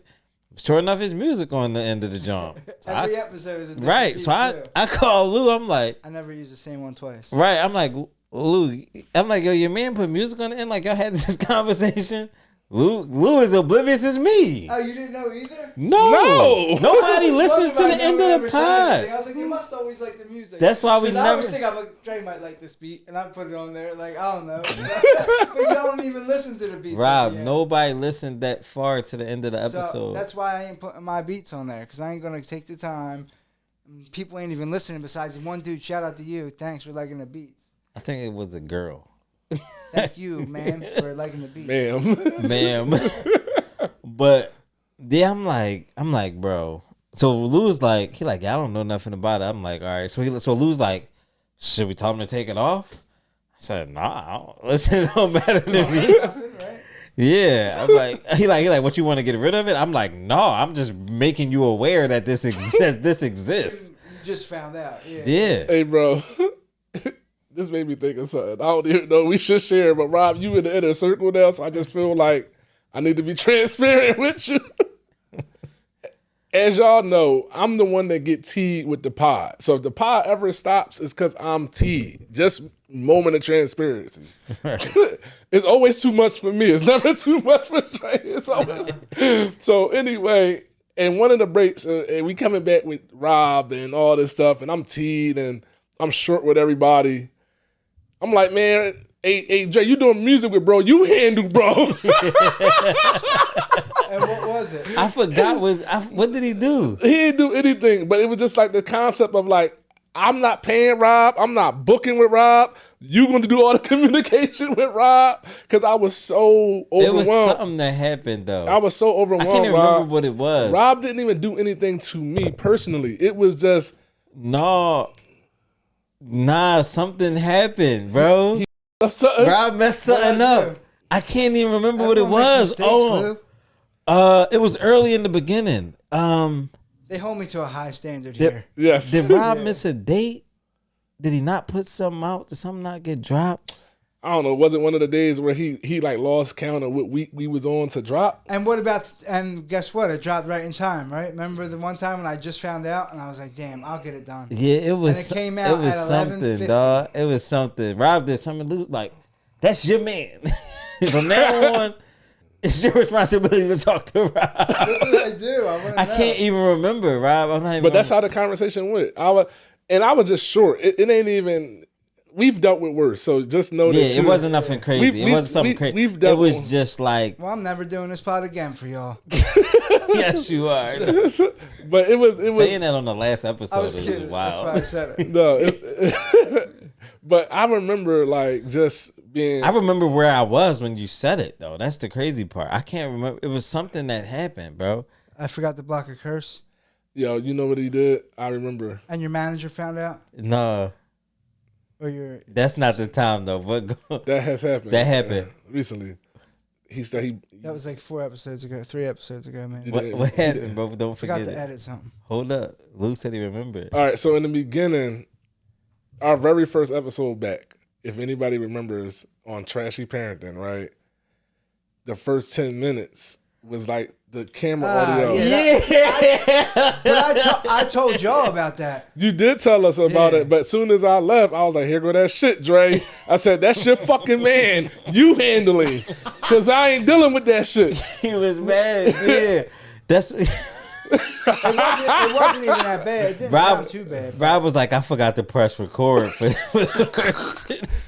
Sure enough, it's music on the end of the jump. So Every episode is a different right. beat, So I call Lou. I'm like, I never use the same one twice. Right. I'm like, Lou. I'm like, yo, your man put music on the end. Like, y'all had this conversation. Lou is oblivious as me. Oh, you didn't know either? No. Nobody listens to the end of the pod. I was like, you must always like the music. That's why we never. I always think I'm like, Dre might like this beat, and I put it on there. Like, I don't know. But you don't even listen to the beats. Rob, nobody listened that far to the end of the episode. So that's why I ain't putting my beats on there, because I ain't going to take the time. People ain't even listening besides one dude. Shout out to you. Thanks for liking the beats. I think it was a girl. Thank you, ma'am, for liking the beats. Ma'am. But yeah, I'm like, bro. So Lou's like, I don't know nothing about it. I'm like, all right. So Lou's like, should we tell him to take it off? I said, nah, listen, it don't matter to me. Yeah, I'm like, he like, what, you want to get rid of it? I'm like, no, I'm just making you aware that this exists. You just found out. Yeah. Hey, bro. This made me think of something. I don't even know we should share, but Rob, you in the inner circle now, so I just feel like I need to be transparent with you. As y'all know, I'm the one that get teed with the pod. So if the pod ever stops, it's because I'm teed. Just moment of transparency. It's always too much for me. It's never too much for Trey. It's always. So anyway, and one of the breaks, and we coming back with Rob and all this stuff, and I'm teed and I'm short with everybody. I'm like, man, hey, Jay, you doing music with bro. You handle, bro. And what was it? I forgot what did he do? He didn't do anything, but it was just like the concept of like, I'm not paying Rob. I'm not booking with Rob. You going to do all the communication with Rob? Because I was so overwhelmed. It was something that happened, though. I was so overwhelmed, I can't even remember what it was. Rob didn't even do anything to me personally. It was just... Nah, something happened, bro. Rob messed something up. I can't even remember what it was. It was early in the beginning. They hold me to a high standard here. Yes. Did Rob miss a date? Did he not put something out? Did something not get dropped? I don't know. Was it one of the days where he like lost count of what week we was on to drop? And what about, and guess what? It dropped right in time, right? Remember the one time when I just found out and I was like, damn, I'll get it done. Yeah, it was. And it came out at 11:50. Something, dog. It was something. Rob did something. Like, that's your man. From now on, it's your responsibility to talk to Rob. What did I do? I can't even remember, Rob. I'm not even. But that's how the conversation went. I was just short. It ain't even. We've dealt with worse, so just know that. Yeah, it wasn't nothing crazy. It wasn't something crazy. It was just like. Well, I'm never doing this pod again for y'all. Yes, you are. But it was saying that on the last episode. I was kidding. Wild. That's why I said it. No, but I remember like just being. I remember where I was when you said it, though. That's the crazy part. I can't remember. It was something that happened, bro. I forgot to block a curse. Yo, you know what he did? I remember. And your manager found out? No. Or your. That's not the time though. But that has happened. That happened recently. That was like 3 episodes ago, man. What happened, bro? Don't forget. Forgot to edit something. Hold up. Lou said he remembered. All right, so in the beginning, our very first episode back, if anybody remembers, on Trashy Parenting, right? The first 10 minutes was like the camera audio. But I told y'all about that. You did tell us about it, but as soon as I left, I was like, here go that shit, Dre. I said, that's your fucking man. You handling. Because I ain't dealing with that shit. He was mad. Yeah. That's... It wasn't even that bad. It didn't sound too bad. Rob was like, I forgot to press record for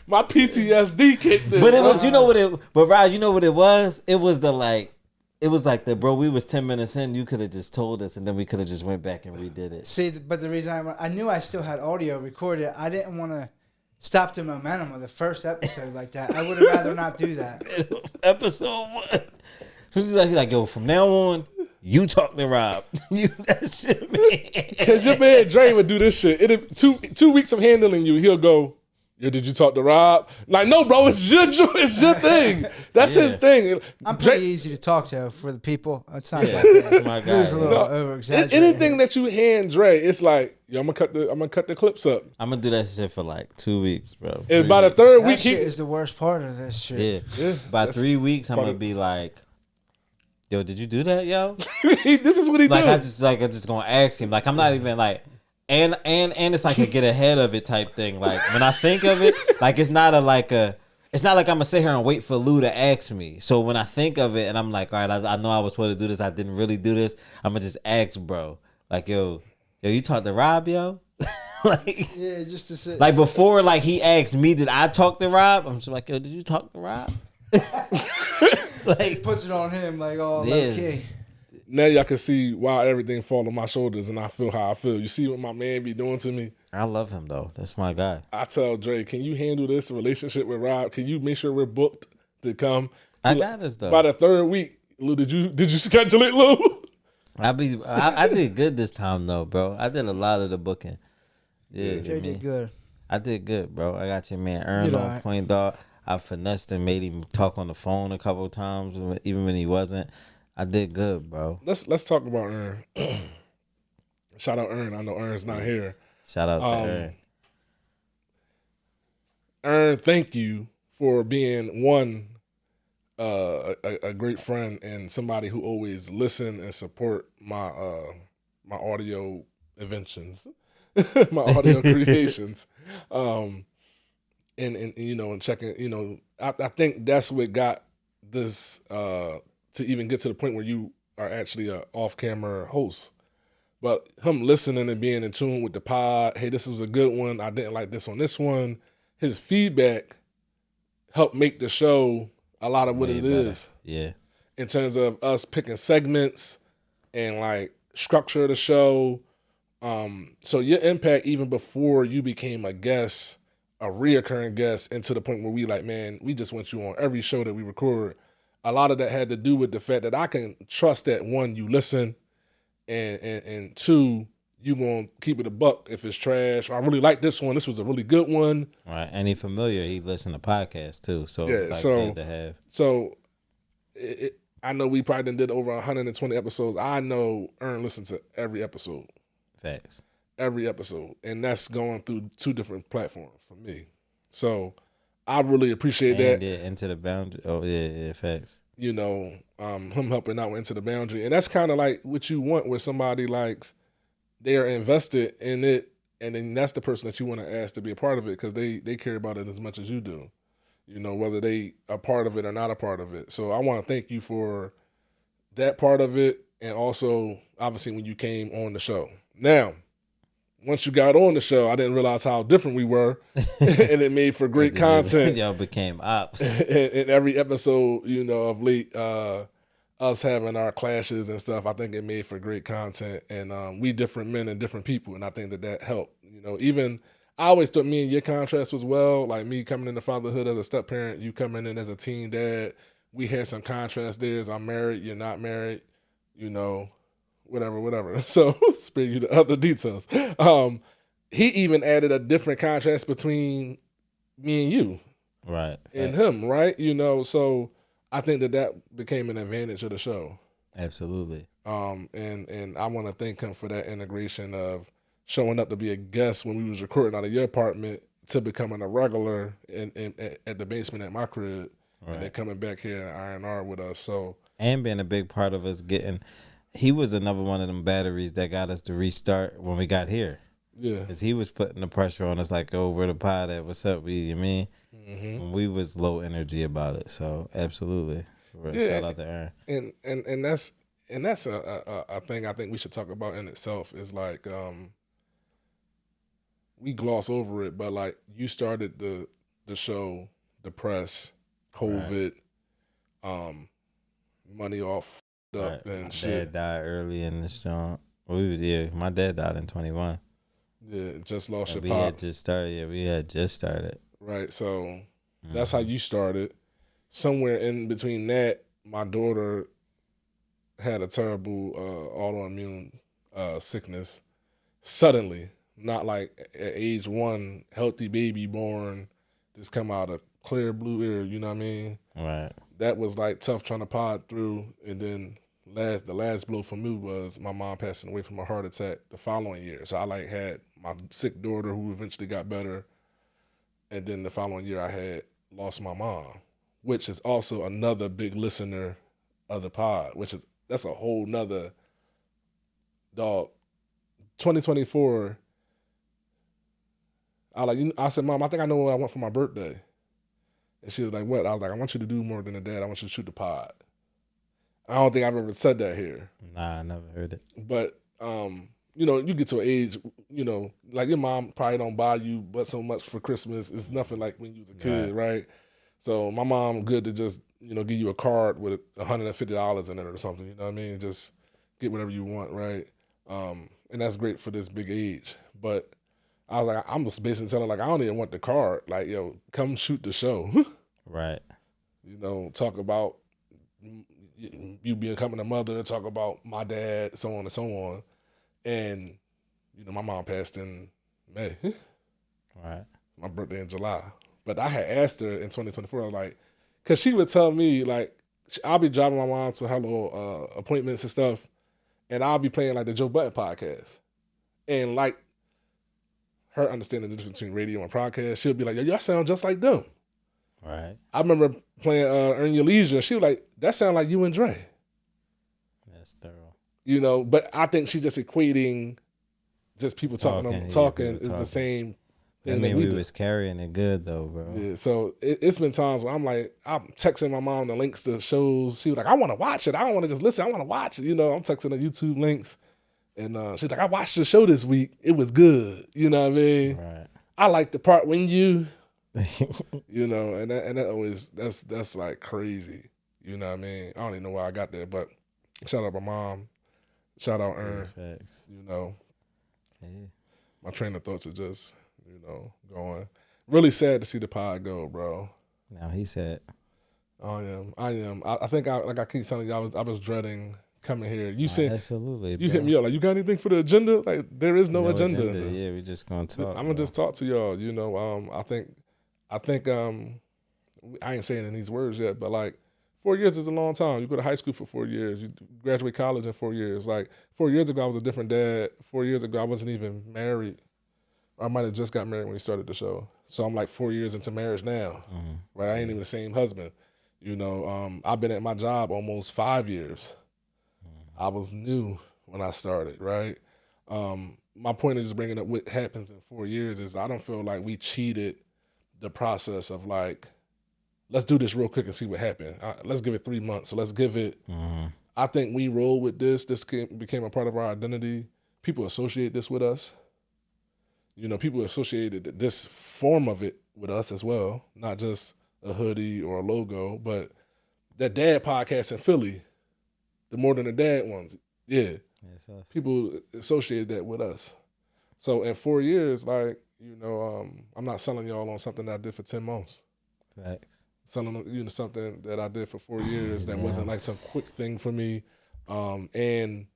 my PTSD kicked in. But it was, but Rob, you know what it was? It was bro, we was 10 minutes in, you could have just told us, and then we could have just went back and redid it. See, but the reason I knew I still had audio recorded, I didn't want to stop the momentum of the first episode like that. I would have rather not do that. Episode 1. So he's like, yo, from now on, You talk to Rob. That shit, man. Because your man Dre would do this shit. It 2 weeks of handling you, he'll go, yo, did you talk to Rob? Like, no, bro, it's your thing. That's his thing. I'm pretty easy to talk to for the people. It's not like That's my guy. Who's a little over-exaggerated. Anything that you hand Dre, it's like, yo, I'm gonna cut the clips up. I'm gonna do that shit for like 2 weeks, bro. And by the third week, that shit is the worst part of this shit. Yeah. By 3 weeks, I'm gonna be like, yo, did you do that, yo? This is what he like, does. I'm just gonna ask him. Like, I'm not even like, and it's like a get ahead of it type thing. Like, when I think of it, like, it's not like I'm gonna sit here and wait for Lou to ask me. So when I think of it and I'm like, all right, I know I was supposed to do this, I didn't really do this, I'm gonna just ask, bro. Like, yo, you talked to Rob, yo? Like, yeah, just to sit. Like, before, like, he asked me, did I talk to Rob? I'm just like, yo, did you talk to Rob? Like, puts it on him, like, oh, okay. Now y'all can see why everything fall on my shoulders and I feel how I feel. You see what my man be doing to me? I love him, though. That's my guy. I tell Dre, can you handle this relationship with Rob? Can you make sure we're booked to come? I got this, though. By the third week, Lou, did you schedule it, Lou? I did good this time, though, bro. I did a lot of the booking. Yeah, Dre did good. I did good, bro. I got your man Ern on right. point, dog. I finessed and made him talk on the phone a couple of times, even when he wasn't. I did good, bro. Let's talk about Ern. Shout out Ern. I know Ern's not here. Shout out to Ern. Ern, thank you for being one, a great friend and somebody who always listen and support my my audio inventions, my audio creations. And you know, and checking, you know, I think that's what got this to even get to the point where you are actually a off-camera host. But him listening and being in tune with the pod, hey, this was a good one. I didn't like this on this one. His feedback helped make the show a lot of what it is. Yeah. In terms of us picking segments and like structure of the show. So your impact even before you became a guest, a reoccurring guest, and to the point where we like, man, we just want you on every show that we record. A lot of that had to do with the fact that I can trust that, one, you listen, and two, you gonna keep it a buck if it's trash. I really like this one. This was a really good one. Right, and he's familiar. He listened to podcasts too, so Yeah, it's like so good to have. So I know we probably did over 120 episodes. I know Ern listened to every episode. Facts. Every episode, and that's going through 2 different platforms for me. So I really appreciate that. Yeah, Into the Boundary. Oh yeah, facts. You know, him helping out Into the Boundary, and that's kind of like what you want with somebody like they are invested in it, and then that's the person that you want to ask to be a part of it because they care about it as much as you do. You know, whether they are part of it or not a part of it. So I want to thank you for that part of it, and also obviously when you came on the show. Now, once you got on the show, I didn't realize how different we were, and it made for great content. Y'all became ops. In every episode, you know, of late, us having our clashes and stuff, I think it made for great content. And we different men and different people, and I think that helped. You know, even I always thought me and your contrast was well, like me coming into fatherhood as a step parent, you coming in as a teen dad. We had some contrast there. I'm married, you're not married, you know. Whatever. So spare you the other details. He even added a different contrast between me and you, right, and him, right? You know, so I think that became an advantage of the show. Absolutely. And I want to thank him for that integration of showing up to be a guest when we was recording out of your apartment to becoming a regular at the basement at my crib, right. And then coming back here at INR with us. So and being a big part of us getting. He was another one of them batteries that got us to restart when we got here. Yeah. Because he was putting the pressure on us like, oh, where the pod at? What's up? You mean? Mm-hmm. And we was low energy about it. So, absolutely. Yeah. Shout out to Aaron. And that's a thing I think we should talk about in itself is like, we gloss over it, but like you started the show, the press, COVID, right. Money off. Right. And my shit. dad died early in this joint. My dad died in 21. Yeah, just lost your we pop. We had just started. Right, so that's how you started. Somewhere in between that, my daughter had a terrible autoimmune sickness suddenly, not like at age 1, healthy baby born, just come out of clear blue air, you know what I mean? Right. That was like tough trying to pod through. And then the last blow for me was my mom passing away from a heart attack the following year. So I like had my sick daughter who eventually got better. And then the following year I had lost my mom, which is also another big listener of the pod, that's a whole nother dog. 2024, I said, Mom, I think I know what I want for my birthday. And she was like, what? I was like, I want you to do more than a dad. I want you to shoot the pod. I don't think I've ever said that here. Nah, I never heard it. But, you get to an age, like your mom probably don't buy you but so much for Christmas. It's nothing like when you was a kid, right? So my mom good to just, give you a card with $150 in it or something, you know what I mean? Just get whatever you want, right? And that's great for this big age. But I was like, I'm just basically telling her, like, I don't even want the card. Like, yo, come shoot the show. Right. Talk about you becoming a mother, talk about my dad, so on and so on. And, my mom passed in May. Right. My birthday in July. But I had asked her in 2024, I was like, because she would tell me, like, I'll be driving my mom to her little appointments and stuff, and I'll be playing, like, the Joe Budden podcast. And, like, her understanding the difference between radio and podcast, she'll be like, yo, y'all sound just like them. Right. I remember playing Earn Your Leisure. She was like, that sound like you and Dre. That's thorough. But I think she just equating just people talking is the same thing. I mean, we was carrying it good though, bro. Yeah, so it's been times where I'm texting my mom the links to shows. She was like, I want to watch it. I don't want to just listen. I want to watch it. I'm texting the YouTube links. And she's like, I watched the show this week. It was good. You know what I mean? Right. I like the part when you, and that always, that's like crazy. You know what I mean? I don't even know why I got there, but shout out my mom. Shout out Ern. Perfect. Yeah. My train of thoughts are just, going. Really sad to see the pod go, bro. Now he said. I am. I think I keep telling you, I was dreading coming here. You said absolutely. You hit me up like, you got anything for the agenda? Like, there is no agenda. Yeah, we just gonna talk. I'm gonna just talk to y'all. I think I ain't saying in these words yet, but like 4 years is a long time. You go to high school for 4 years. You graduate college in 4 years. Like 4 years ago, I was a different dad. 4 years ago, I wasn't even married. I might have just got married when we started the show. So I'm like 4 years into marriage now. Mm-hmm. Right? I ain't even the same husband. I've been at my job almost 5 years. I was new when I started, right? My point of just bringing up what happens in 4 years is I don't feel like we cheated the process of like, let's do this real quick and see what happened. Let's give it 3 months. So let's give it, I think we roll with this. This became a part of our identity. People associate this with us. People associated this form of it with us as well, not just a hoodie or a logo, but that dad podcast in Philly, the More Than a Dad ones, yeah. People associated that with us. So in 4 years, like, I'm not selling y'all on something that I did for 10 months. Facts. Selling something that I did for 4 years that wasn't like some quick thing for me. And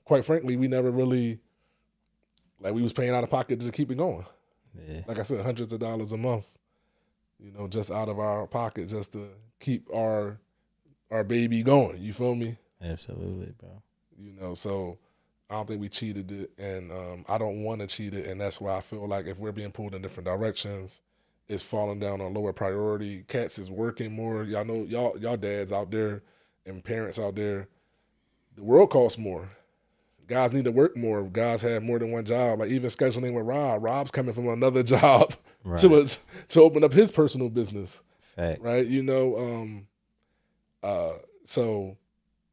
quite frankly, we never really, like, we was paying out of pocket to keep it going. Yeah. Like I said, hundreds of dollars a month, just out of our pocket just to keep our baby going. You feel me? Absolutely, bro. So I don't think we cheated it, and I don't want to cheat it, and that's why I feel like if we're being pulled in different directions, it's falling down on lower priority. Cats is working more. Y'all know, y'all dads out there and parents out there, the world costs more. Guys need to work more. Guys have more than one job. Like even scheduling with Rob. Rob's coming from another job to open up his personal business. Fact. Right? So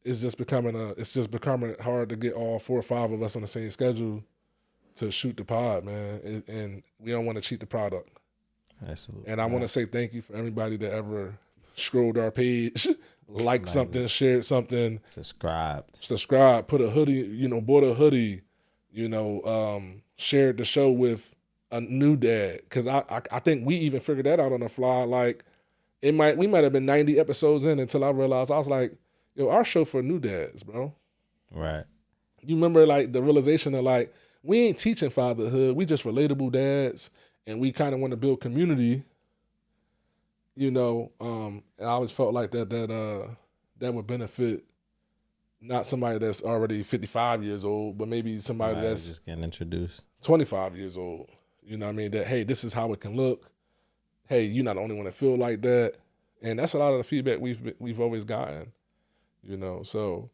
it's just becoming hard to get all 4 or 5 of us on the same schedule to shoot the pod, man. And we don't want to cheat the product. Absolutely. And I want to say thank you for everybody that ever scrolled our page, liked something, shared something, subscribed, put a hoodie, bought a hoodie, shared the show with a new dad. Because I think we even figured that out on the fly. Like we might have been 90 episodes in until I realized I was like, yo, our show for new dads, bro. Right. You remember like the realization of like, we ain't teaching fatherhood. We just relatable dads, and we kind of want to build community. You know, and I always felt like that would benefit not somebody that's already 55 years old, but maybe somebody that's just getting introduced, 25 years old. You know what I mean? That, hey, this is how it can look. Hey, you're not the only one that feel like that. And that's a lot of the feedback we've always gotten. You know, so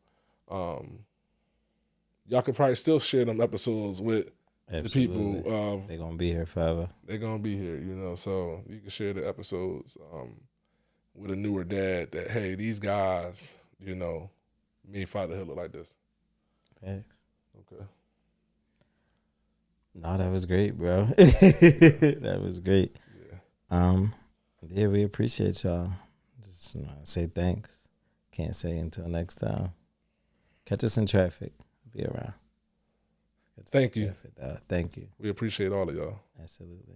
y'all could probably still share them episodes with Absolutely. the people. They're going to be here forever. They're going to be here, you know, so you can share the episodes with a newer dad that, hey, these guys, you know, made fatherhood look like this. Thanks. Okay. No, that was great, bro. That was great. Yeah, we appreciate y'all. Just say thanks. Can't say until next time. Catch us in traffic. Be around. Thank you. Thank you. We appreciate all of y'all. Absolutely.